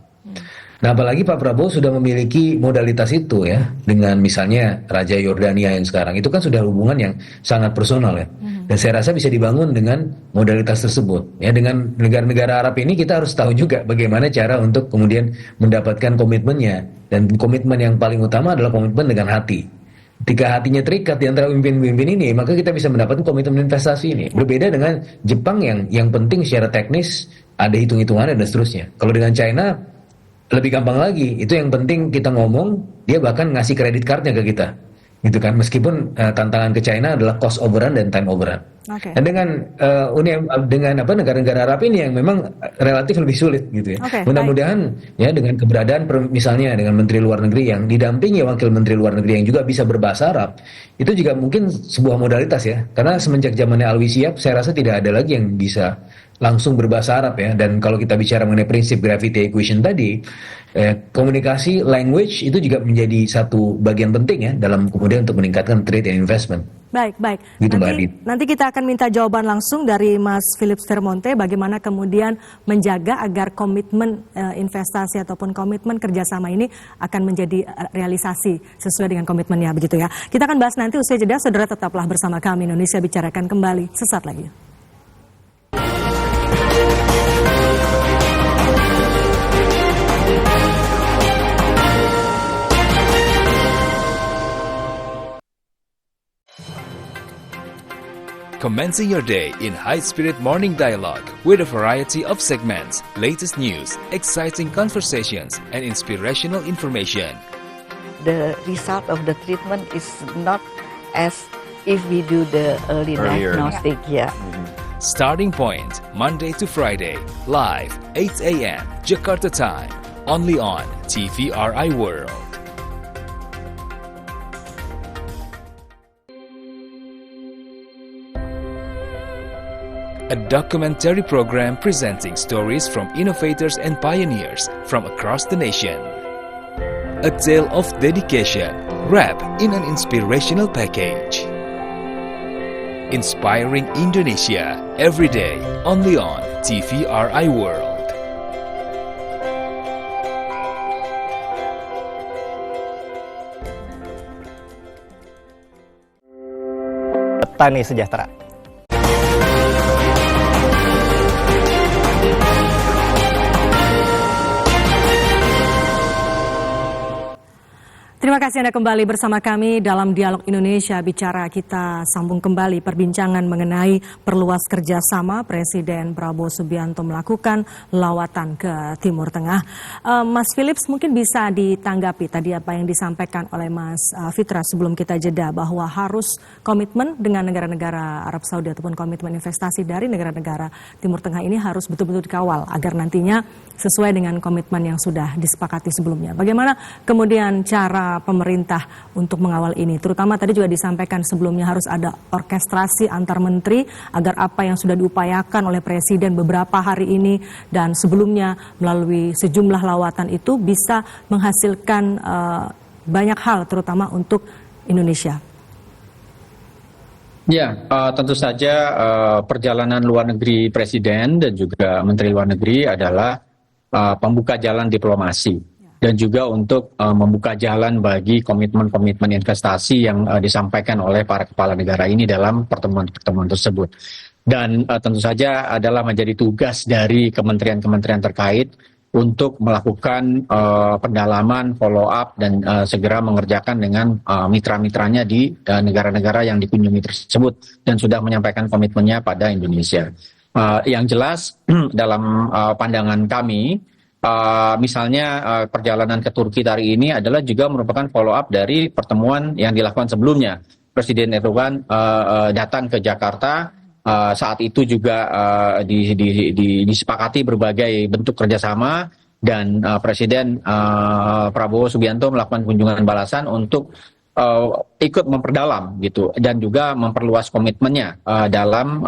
Nah, apalagi Pak Prabowo sudah memiliki modalitas itu ya dengan misalnya Raja Yordania yang sekarang itu kan sudah hubungan yang sangat personal ya. Dan saya rasa bisa dibangun dengan modalitas tersebut ya. Dengan negara-negara Arab ini kita harus tahu juga bagaimana cara untuk kemudian mendapatkan komitmennya, dan komitmen yang paling utama adalah komitmen dengan hati. Ketika hatinya terikat di antara pemimpin-pemimpin ini, maka kita bisa mendapatkan komitmen investasi ini. Berbeda dengan Jepang yang penting secara teknis ada hitung-hitungannya dan seterusnya. Kalau dengan China lebih gampang lagi, itu yang penting kita ngomong, dia bahkan ngasih kredit cardnya ke kita, gitu kan. Meskipun tantangan ke China adalah cost overrun dan time overrun.
Oke.
Dan dengan negara-negara Arab ini yang memang relatif lebih sulit gitu ya.
Oke,
Mudah-mudahan ya dengan keberadaan misalnya dengan Menteri Luar Negeri yang didampingi Wakil Menteri Luar Negeri yang juga bisa berbahasa Arab, itu juga mungkin sebuah modalitas ya. Karena semenjak zamannya Alwi Siap, saya rasa tidak ada lagi yang bisa langsung berbahasa Arab ya. Dan kalau kita bicara mengenai prinsip gravity equation tadi, komunikasi language itu juga menjadi satu bagian penting ya dalam kemudian untuk meningkatkan trade and investment.
Baik.
Gitu, Mbak Adi.
Nanti kita akan minta jawaban langsung dari Mas Philips Vermonte bagaimana kemudian menjaga agar komitmen investasi ataupun komitmen kerjasama ini akan menjadi realisasi sesuai dengan komitmennya begitu ya. Kita akan bahas nanti usai jeda, saudara tetaplah bersama kami. Indonesia Bicarakan kembali sesaat lagi.
Commencing your day in high-spirit morning dialogue with a variety of segments, latest news, exciting conversations, and inspirational information.
The result of the treatment is not as if we do the early diagnostic. Yeah.
Starting Point, Monday to Friday, live 8 a.m. Jakarta time, only on TVRI World. A documentary program presenting stories from innovators and pioneers from across the nation. A tale of dedication wrapped in an inspirational package. Inspiring Indonesia every day only on TVRI World.
Petani Sejahtera.
Terima kasih Anda kembali bersama kami dalam Dialog Indonesia Bicara. Kita sambung kembali perbincangan mengenai perluas kerjasama Presiden Prabowo Subianto melakukan lawatan ke Timur Tengah. Mas Philips mungkin bisa ditanggapi tadi apa yang disampaikan oleh Mas Fitra sebelum kita jeda bahwa harus komitmen dengan negara-negara Arab Saudi ataupun komitmen investasi dari negara-negara Timur Tengah ini harus betul-betul dikawal agar nantinya sesuai dengan komitmen yang sudah disepakati sebelumnya. Bagaimana kemudian cara pemerintah untuk mengawal ini? Terutama tadi juga disampaikan sebelumnya harus ada orkestrasi antar menteri agar apa yang sudah diupayakan oleh Presiden beberapa hari ini dan sebelumnya melalui sejumlah lawatan itu bisa menghasilkan banyak hal terutama untuk Indonesia.
Ya, tentu saja perjalanan luar negeri Presiden dan juga Menteri Luar Negeri adalah pembuka jalan diplomasi dan juga untuk membuka jalan bagi komitmen-komitmen investasi yang disampaikan oleh para kepala negara ini dalam pertemuan-pertemuan tersebut. Dan tentu saja adalah menjadi tugas dari kementerian-kementerian terkait untuk melakukan pendalaman, follow up dan segera mengerjakan dengan mitra-mitranya di negara-negara yang dikunjungi tersebut dan sudah menyampaikan komitmennya pada Indonesia. Yang jelas dalam pandangan kami, misalnya perjalanan ke Turki hari ini adalah juga merupakan follow up dari pertemuan yang dilakukan sebelumnya. Presiden Erdogan datang ke Jakarta, saat itu juga disepakati berbagai bentuk kerjasama dan Presiden Prabowo Subianto melakukan kunjungan balasan untuk ikut memperdalam gitu dan juga memperluas komitmennya dalam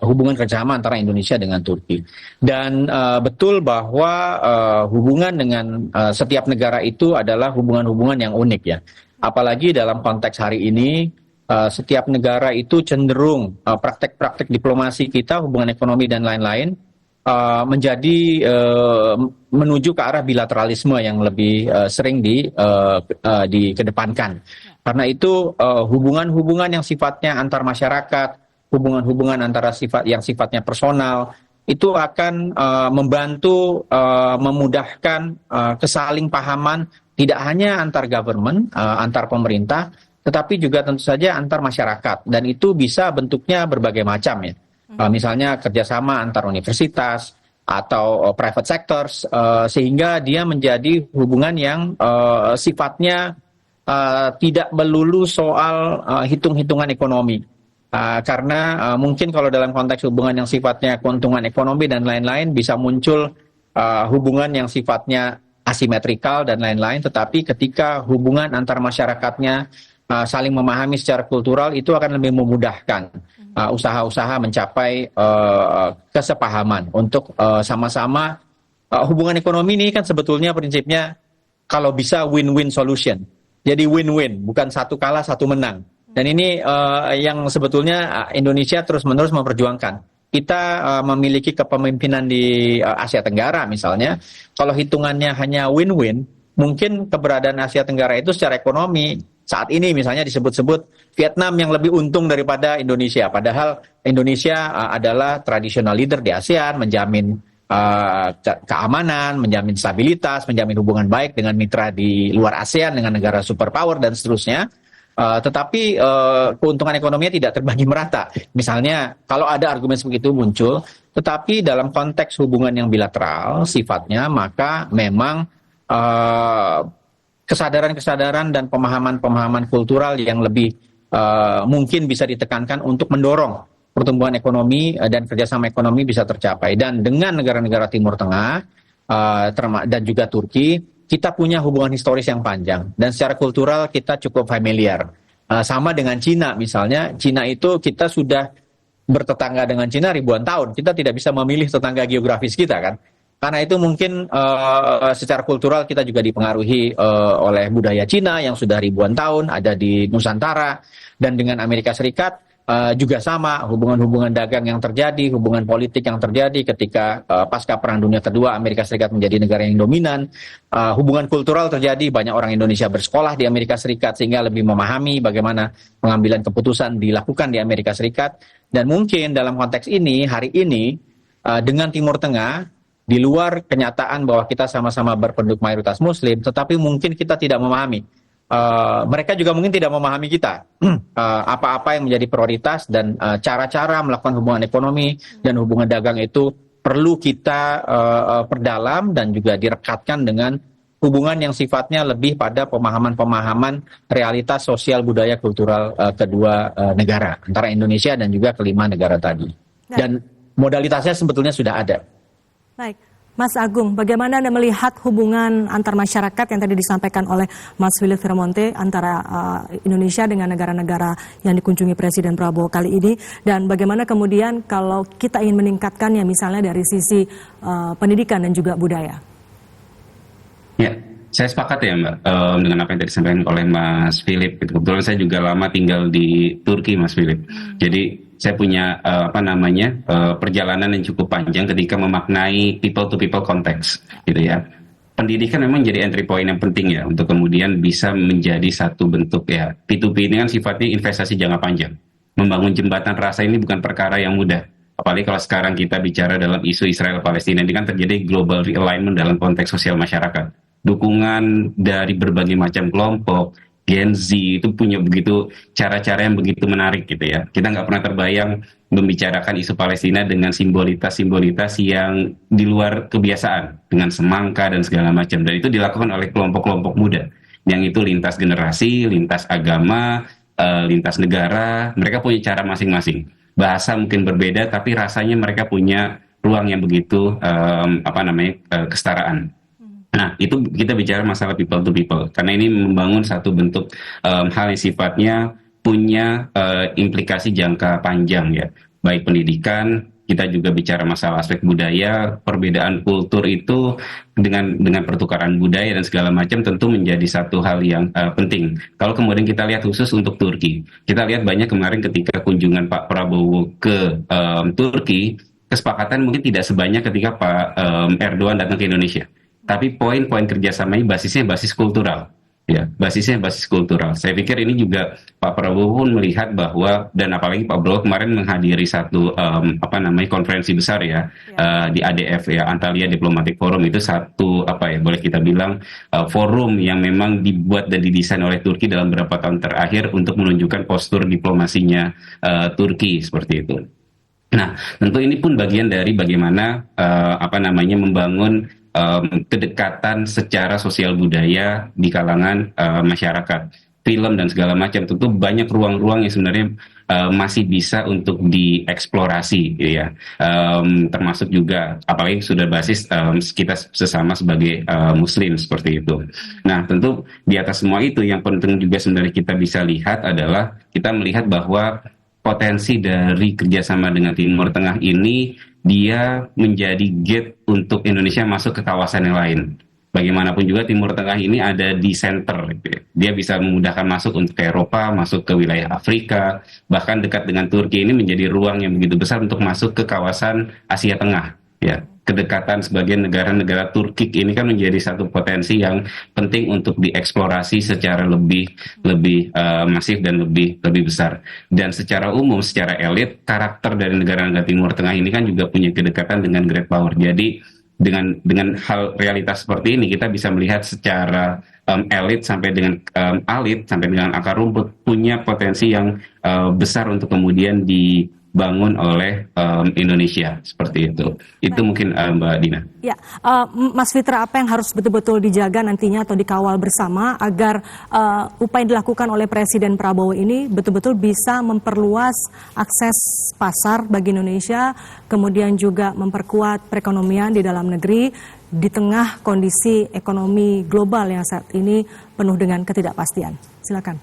hubungan kerjasama antara Indonesia dengan Turki. Dan betul bahwa hubungan dengan setiap negara itu adalah hubungan-hubungan yang unik ya. Apalagi dalam konteks hari ini setiap negara itu cenderung praktek-praktek diplomasi kita, hubungan ekonomi dan lain-lain menjadi menuju ke arah bilateralisme yang lebih sering dikedepankan. Karena itu hubungan-hubungan yang sifatnya antar masyarakat, hubungan-hubungan antara yang sifatnya personal itu akan membantu memudahkan kesaling pahaman tidak hanya antar government, antar pemerintah, tetapi juga tentu saja antar masyarakat dan itu bisa bentuknya berbagai macam ya. Misalnya kerjasama antar universitas atau private sectors sehingga dia menjadi hubungan yang sifatnya tidak melulu soal hitung-hitungan ekonomi. Karena mungkin kalau dalam konteks hubungan yang sifatnya keuntungan ekonomi dan lain-lain bisa muncul hubungan yang sifatnya asimetrikal dan lain-lain, tetapi ketika hubungan antar masyarakatnya saling memahami secara kultural, itu akan lebih memudahkan usaha-usaha mencapai kesepahaman untuk sama-sama. Hubungan ekonomi ini kan sebetulnya prinsipnya kalau bisa win-win solution, jadi win-win, bukan satu kalah satu menang. Dan ini yang sebetulnya Indonesia terus-menerus memperjuangkan. Kita memiliki kepemimpinan di Asia Tenggara misalnya, kalau hitungannya hanya win-win, mungkin keberadaan Asia Tenggara itu secara ekonomi saat ini misalnya disebut-sebut Vietnam yang lebih untung daripada Indonesia. Padahal Indonesia adalah traditional leader di ASEAN, menjamin keamanan, menjamin stabilitas, menjamin hubungan baik dengan mitra di luar ASEAN, dengan negara superpower dan seterusnya. Tetapi keuntungan ekonominya tidak terbagi merata. Misalnya kalau ada argumen seperti itu muncul, tetapi dalam konteks hubungan yang bilateral sifatnya, maka memang kesadaran-kesadaran dan pemahaman-pemahaman kultural yang lebih mungkin bisa ditekankan untuk mendorong pertumbuhan ekonomi dan kerjasama ekonomi bisa tercapai. Dan dengan negara-negara Timur Tengah dan juga Turki, kita punya hubungan historis yang panjang dan secara kultural kita cukup familiar. Sama dengan Cina misalnya, Cina itu kita sudah bertetangga dengan Cina ribuan tahun. Kita tidak bisa memilih tetangga geografis kita kan. Karena itu mungkin secara kultural kita juga dipengaruhi oleh budaya Cina yang sudah ribuan tahun ada di Nusantara. Dan dengan Amerika Serikat juga sama, hubungan-hubungan dagang yang terjadi, hubungan politik yang terjadi ketika pasca Perang Dunia Kedua Amerika Serikat menjadi negara yang dominan. Hubungan kultural terjadi, banyak orang Indonesia bersekolah di Amerika Serikat sehingga lebih memahami bagaimana pengambilan keputusan dilakukan di Amerika Serikat. Dan mungkin dalam konteks ini, hari ini dengan Timur Tengah, di luar kenyataan bahwa kita sama-sama berpenduduk mayoritas Muslim, tetapi mungkin kita tidak memahami. Mereka juga mungkin tidak memahami kita apa-apa yang menjadi prioritas dan cara-cara melakukan hubungan ekonomi dan hubungan dagang itu perlu kita perdalam dan juga direkatkan dengan hubungan yang sifatnya lebih pada pemahaman-pemahaman realitas sosial budaya kultural kedua negara, antara Indonesia dan juga kelima negara tadi. Dan modalitasnya sebetulnya sudah ada.
Baik. Mas Agung, bagaimana Anda melihat hubungan antar masyarakat yang tadi disampaikan oleh Mas Willy Vermonte antara Indonesia dengan negara-negara yang dikunjungi Presiden Prabowo kali ini, dan bagaimana kemudian kalau kita ingin meningkatkannya misalnya dari sisi pendidikan dan juga budaya?
Ya, saya sepakat ya Mbak dengan apa yang tadi disampaikan oleh Mas Philip. Kebetulan saya juga lama tinggal di Turki, Mas Philip. Jadi saya punya perjalanan yang cukup panjang ketika memaknai people to people konteks, gitu ya. Pendidikan memang jadi entry point yang penting ya untuk kemudian bisa menjadi satu bentuk ya. P2P ini kan sifatnya investasi jangka panjang. Membangun jembatan rasa ini bukan perkara yang mudah. Apalagi kalau sekarang kita bicara dalam isu Israel Palestina, ini kan terjadi global realignment dalam konteks sosial masyarakat. Dukungan dari berbagai macam kelompok, Gen Z itu punya begitu cara-cara yang begitu menarik gitu ya. Kita nggak pernah terbayang membicarakan isu Palestina dengan simbolitas-simbolitas yang di luar kebiasaan, dengan semangka dan segala macam. Dan itu dilakukan oleh kelompok-kelompok muda, yang itu lintas generasi, lintas agama, lintas negara. Mereka punya cara masing-masing. Bahasa mungkin berbeda, tapi rasanya mereka punya ruang yang begitu kesetaraan. Nah, itu kita bicara masalah people to people, karena ini membangun satu bentuk hal yang sifatnya punya implikasi jangka panjang ya. Baik pendidikan, kita juga bicara masalah aspek budaya, perbedaan kultur itu dengan pertukaran budaya dan segala macam tentu menjadi satu hal yang penting. Kalau kemudian kita lihat khusus untuk Turki, kita lihat banyak kemarin ketika kunjungan Pak Prabowo ke Turki, kesepakatan mungkin tidak sebanyak ketika Pak Erdogan datang ke Indonesia. Tapi poin-poin kerjasamanya basisnya basis kultural, ya, basisnya basis kultural. Saya pikir ini juga Pak Prabowo pun melihat bahwa, dan apalagi Pak Prabowo kemarin menghadiri satu konferensi besar ya, di ADF ya, Antalya Diplomatic Forum, itu satu boleh kita bilang forum yang memang dibuat dan didesain oleh Turki dalam beberapa tahun terakhir untuk menunjukkan postur diplomasinya Turki seperti itu. Nah, tentu ini pun bagian dari bagaimana membangun kedekatan secara sosial budaya di kalangan masyarakat. film dan segala macam, tentu banyak ruang-ruang yang sebenarnya masih bisa untuk dieksplorasi, gitu ya. Termasuk juga apalagi sudah basis kita sesama sebagai Muslim seperti itu. Nah, tentu di atas semua itu yang penting juga sebenarnya kita bisa lihat adalah kita melihat bahwa potensi dari kerjasama dengan Timur Tengah ini dia menjadi gate untuk Indonesia masuk ke kawasan yang lain. Bagaimanapun juga Timur Tengah ini ada di center, gitu ya. Dia bisa memudahkan masuk untuk ke Eropa, masuk ke wilayah Afrika, bahkan dekat dengan Turki ini menjadi ruang yang begitu besar untuk masuk ke kawasan Asia Tengah. Ya, kedekatan sebagai negara-negara Turki ini kan menjadi satu potensi yang penting untuk dieksplorasi secara lebih masif dan lebih besar. Dan secara umum, secara elit, karakter dari negara-negara Timur Tengah ini kan juga punya kedekatan dengan great power. Jadi dengan hal realitas seperti ini kita bisa melihat secara elit sampai dengan alit sampai dengan akar rumput punya potensi yang besar untuk kemudian dibangun oleh Indonesia seperti itu. Itu mungkin Mbak Dina.
Ya, Mas Fitra, apa yang harus betul-betul dijaga nantinya atau dikawal bersama agar upaya yang dilakukan oleh Presiden Prabowo ini betul-betul bisa memperluas akses pasar bagi Indonesia, kemudian juga memperkuat perekonomian di dalam negeri di tengah kondisi ekonomi global yang saat ini penuh dengan ketidakpastian. Silakan.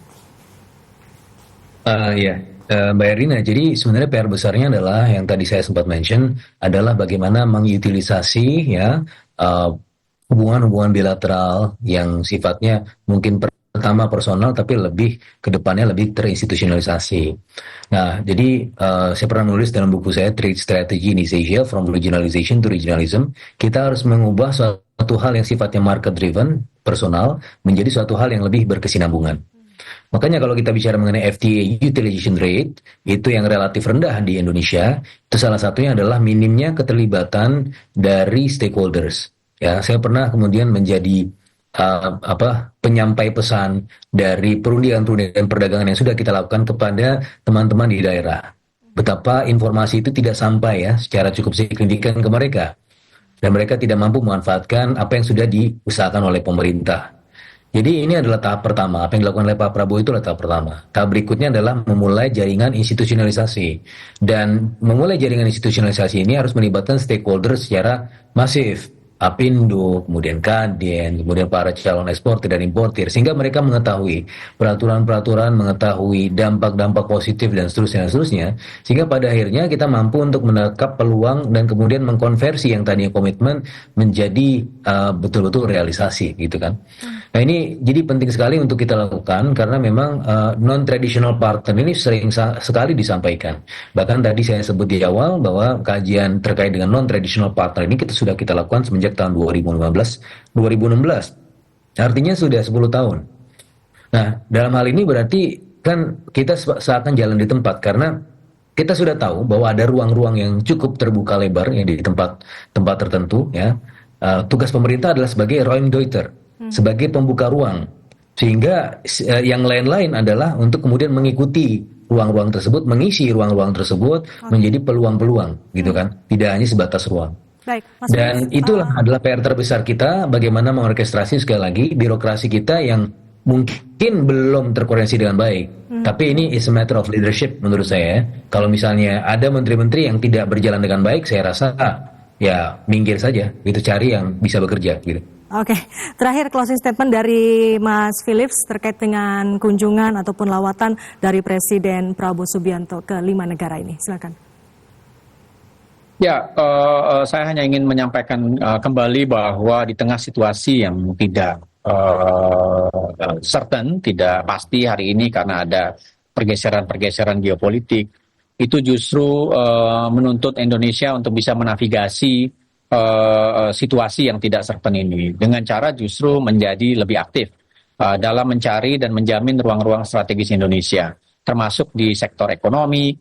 Mbak Erina, jadi sebenarnya PR besarnya adalah yang tadi saya sempat mention adalah bagaimana mengutilisasi ya hubungan-hubungan bilateral yang sifatnya mungkin pertama personal tapi lebih ke depannya lebih terinstitusionalisasi. Nah, jadi saya pernah nulis dalam buku saya Trade Strategy in East Asia from Regionalization to Regionalism, kita harus mengubah suatu hal yang sifatnya market driven, personal menjadi suatu hal yang lebih berkesinambungan. Makanya kalau kita bicara mengenai FTA utilization rate, itu yang relatif rendah di Indonesia, itu salah satunya adalah minimnya keterlibatan dari stakeholders. Ya, saya pernah kemudian menjadi penyampai pesan dari perundingan perdagangan yang sudah kita lakukan kepada teman-teman di daerah. Betapa informasi itu tidak sampai ya secara cukup signifikan ke mereka. Dan mereka tidak mampu memanfaatkan apa yang sudah diusahakan oleh pemerintah. Jadi ini adalah tahap pertama, apa yang dilakukan oleh Pak Prabowo itu adalah tahap pertama. Tahap berikutnya adalah memulai jaringan institusionalisasi. Dan memulai jaringan institusionalisasi ini harus melibatkan stakeholder secara masif. Apindo, kemudian Kadin, kemudian para calon eksportir dan importir, sehingga mereka mengetahui peraturan-peraturan, mengetahui dampak-dampak positif dan seterusnya, sehingga pada akhirnya kita mampu untuk menangkap peluang dan kemudian mengkonversi yang tadinya komitmen menjadi betul-betul realisasi, gitu kan. Nah ini jadi penting sekali untuk kita lakukan karena memang non-traditional partner ini sering sekali disampaikan. Bahkan tadi saya sebut di awal bahwa kajian terkait dengan non-traditional partner ini sudah kita lakukan semenjak tahun 2016. Artinya sudah 10 tahun. Nah, dalam hal ini berarti kan kita seakan jalan di tempat karena kita sudah tahu bahwa ada ruang-ruang yang cukup terbuka lebar yang di tempat tertentu ya. Tugas pemerintah adalah sebagai Raumdeuter, sebagai pembuka ruang. Sehingga yang lain-lain adalah untuk kemudian mengikuti ruang-ruang tersebut, mengisi ruang-ruang tersebut menjadi peluang-peluang gitu kan. Tidak hanya sebatas ruang.
Baik,
dan itulah adalah PR terbesar kita, bagaimana mengorkestrasi sekali lagi birokrasi kita yang mungkin belum terkoordinasi dengan baik. Tapi ini is a matter of leadership menurut saya. Kalau misalnya ada menteri-menteri yang tidak berjalan dengan baik, saya rasa ya minggir saja, gitu, cari yang bisa bekerja gitu.
Oke, terakhir closing statement dari Mas Philips terkait dengan kunjungan ataupun lawatan dari Presiden Prabowo Subianto ke 5 negara ini. Silakan.
Ya, saya hanya ingin menyampaikan kembali bahwa di tengah situasi yang tidak certain, tidak pasti hari ini karena ada pergeseran-pergeseran geopolitik, itu justru menuntut Indonesia untuk bisa menavigasi situasi yang tidak certain ini dengan cara justru menjadi lebih aktif dalam mencari dan menjamin ruang-ruang strategis Indonesia, termasuk di sektor ekonomi,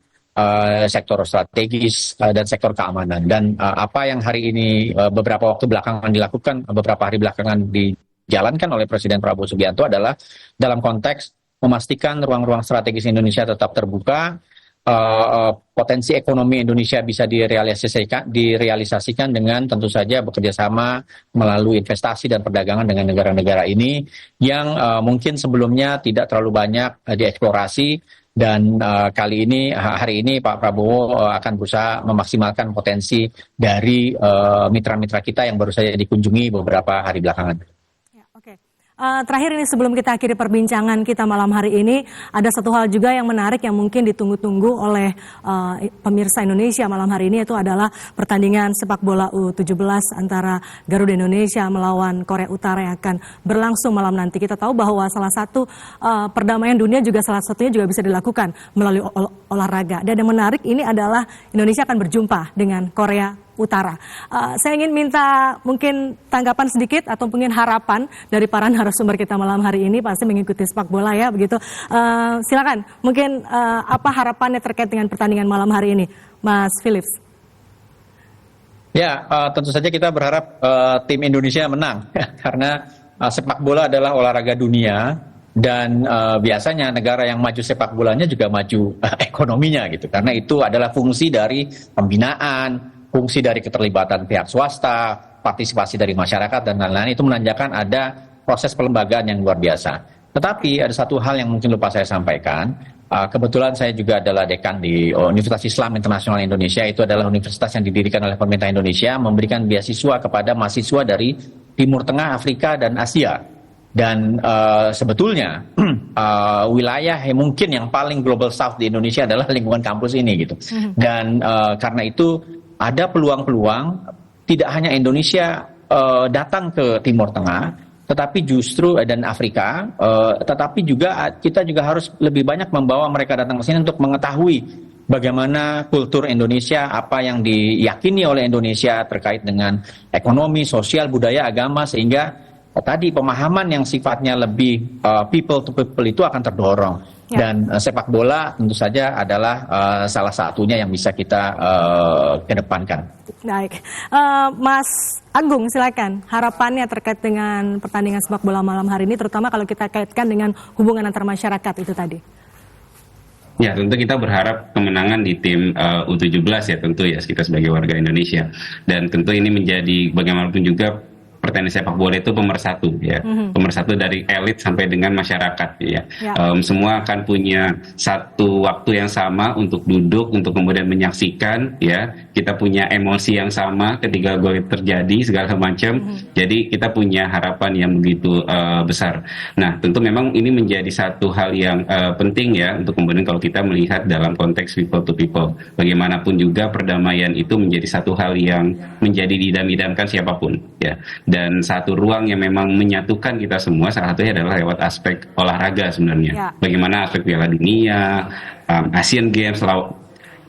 sektor strategis dan sektor keamanan. Dan apa yang hari ini beberapa waktu belakangan dilakukan, beberapa hari belakangan dijalankan oleh Presiden Prabowo Subianto adalah dalam konteks memastikan ruang-ruang strategis Indonesia tetap terbuka, potensi ekonomi Indonesia bisa direalisasikan dengan tentu saja bekerjasama melalui investasi dan perdagangan dengan negara-negara ini yang mungkin sebelumnya tidak terlalu banyak dieksplorasi. Dan hari ini Pak Prabowo akan berusaha memaksimalkan potensi dari mitra-mitra kita yang baru saja dikunjungi beberapa hari belakangan.
Ya, oke. Terakhir ini sebelum kita akhiri perbincangan kita malam hari ini, ada satu hal juga yang menarik yang mungkin ditunggu-tunggu oleh pemirsa Indonesia malam hari ini, itu adalah pertandingan sepak bola U17 antara Garuda Indonesia melawan Korea Utara yang akan berlangsung malam nanti. Kita tahu bahwa salah satu perdamaian dunia juga salah satunya juga bisa dilakukan melalui olahraga. Dan yang menarik ini adalah Indonesia akan berjumpa dengan Korea Utara. Saya ingin minta mungkin tanggapan sedikit atau mungkin harapan dari para narasumber kita malam hari ini, pasti mengikuti sepak bola ya begitu. Silakan, mungkin apa harapannya terkait dengan pertandingan malam hari ini, Mas Philips?
Ya, tentu saja kita berharap tim Indonesia menang karena sepak bola adalah olahraga dunia. Dan biasanya negara yang maju sepak bolanya juga maju ekonominya gitu, karena itu adalah fungsi dari pembinaan, fungsi dari keterlibatan pihak swasta, partisipasi dari masyarakat dan lain-lain, itu menandakan ada proses pelembagaan yang luar biasa. Tetapi ada satu hal yang mungkin lupa saya sampaikan. Kebetulan saya juga adalah dekan di Universitas Islam Internasional Indonesia. Itu adalah universitas yang didirikan oleh pemerintah Indonesia, memberikan beasiswa kepada mahasiswa dari Timur Tengah, Afrika, dan Asia. Dan sebetulnya wilayah yang mungkin yang paling global south di Indonesia adalah lingkungan kampus ini gitu. Dan karena itu ada peluang-peluang tidak hanya Indonesia datang ke Timur Tengah, tetapi justru dan Afrika, tetapi juga kita juga harus lebih banyak membawa mereka datang ke sini untuk mengetahui bagaimana kultur Indonesia, apa yang diyakini oleh Indonesia terkait dengan ekonomi, sosial, budaya, agama, sehingga tadi pemahaman yang sifatnya lebih people to people itu akan terdorong. Ya. Dan sepak bola tentu saja adalah salah satunya yang bisa kita kedepankan.
Baik, Mas Agung silakan harapannya terkait dengan pertandingan sepak bola malam hari ini, terutama kalau kita kaitkan dengan hubungan antar masyarakat itu tadi.
Ya, tentu kita berharap kemenangan di tim U17 ya, tentu ya kita sebagai warga Indonesia. Dan tentu ini menjadi bagaimanapun juga pertandingan sepak bola itu pemersatu ya, pemersatu dari elit sampai dengan masyarakat ya. Semua akan punya satu waktu yang sama untuk duduk, untuk kemudian menyaksikan ya. Kita punya emosi yang sama ketika gol terjadi segala macam. Jadi kita punya harapan yang begitu besar. Nah, tentu memang ini menjadi satu hal yang penting ya untuk kemudian kalau kita melihat dalam konteks people to people. Bagaimanapun juga perdamaian itu menjadi satu hal yang menjadi diidam-idamkan siapapun ya. Dan satu ruang yang memang menyatukan kita semua salah satunya adalah lewat aspek olahraga sebenarnya. Ya. Bagaimana aspek Piala Dunia, Asian Games,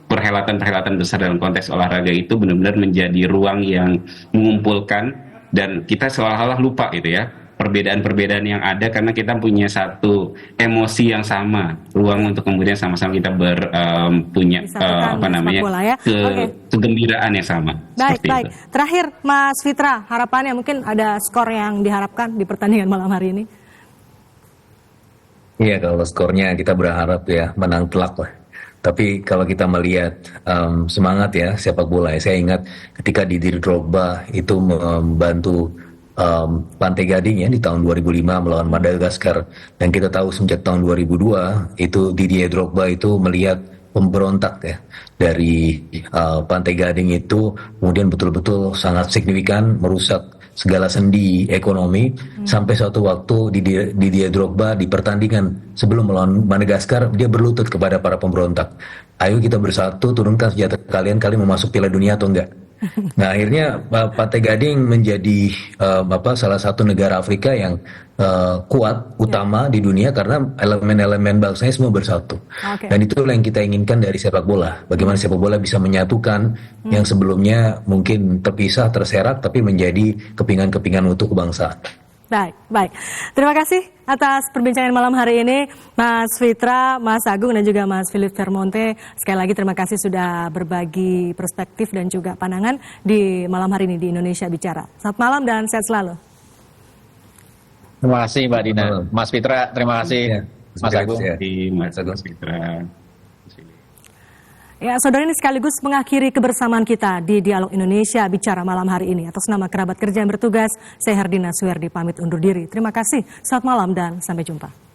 perhelatan-perhelatan besar dalam konteks olahraga itu benar-benar menjadi ruang yang mengumpulkan dan kita seolah-olah lupa gitu ya perbedaan-perbedaan yang ada karena kita punya satu emosi yang sama, ruang untuk kemudian sama-sama kita punya kegembiraan yang sama.
Baik. Itu. Terakhir, Mas Fitra, harapannya mungkin ada skor yang diharapkan di pertandingan malam hari ini?
Iya, kalau skornya kita berharap ya menang telak lah. Tapi kalau kita melihat semangat ya sepak bola, saya ingat ketika Didier Drogba itu membantu Pantai Gading ya di tahun 2005 melawan Madagaskar, dan kita tahu sejak tahun 2002 itu Didier Drogba itu melihat pemberontak ya dari Pantai Gading itu kemudian betul-betul sangat signifikan merusak segala sendi ekonomi sampai suatu waktu Didier Drogba di pertandingan sebelum melawan Madagaskar dia berlutut kepada para pemberontak, ayo kita bersatu, turunkan senjata kalian mau masuk Piala Dunia atau enggak. Nah akhirnya Pantai Gading menjadi salah satu negara Afrika yang kuat utama di dunia karena elemen-elemen bangsanya semua bersatu. Dan itulah yang kita inginkan dari sepak bola. Bagaimana sepak bola bisa menyatukan yang sebelumnya mungkin terpisah, terserak, tapi menjadi kepingan-kepingan untuk kebangsaan.
Baik. Terima kasih atas perbincangan malam hari ini, Mas Fitra, Mas Agung, dan juga Mas Philips Vermonte. Sekali lagi terima kasih sudah berbagi perspektif dan juga pandangan di malam hari ini di Indonesia Bicara. Selamat malam dan sehat selalu.
Terima kasih Mbak Dina. Mas Fitra, terima kasih. Mas Agung.
Mas Fitra.
Ya, saudara, ini sekaligus mengakhiri kebersamaan kita di Dialog Indonesia Bicara malam hari ini. Atas nama kerabat kerja yang bertugas, saya Herdina Suherdi pamit undur diri. Terima kasih, selamat malam dan sampai jumpa.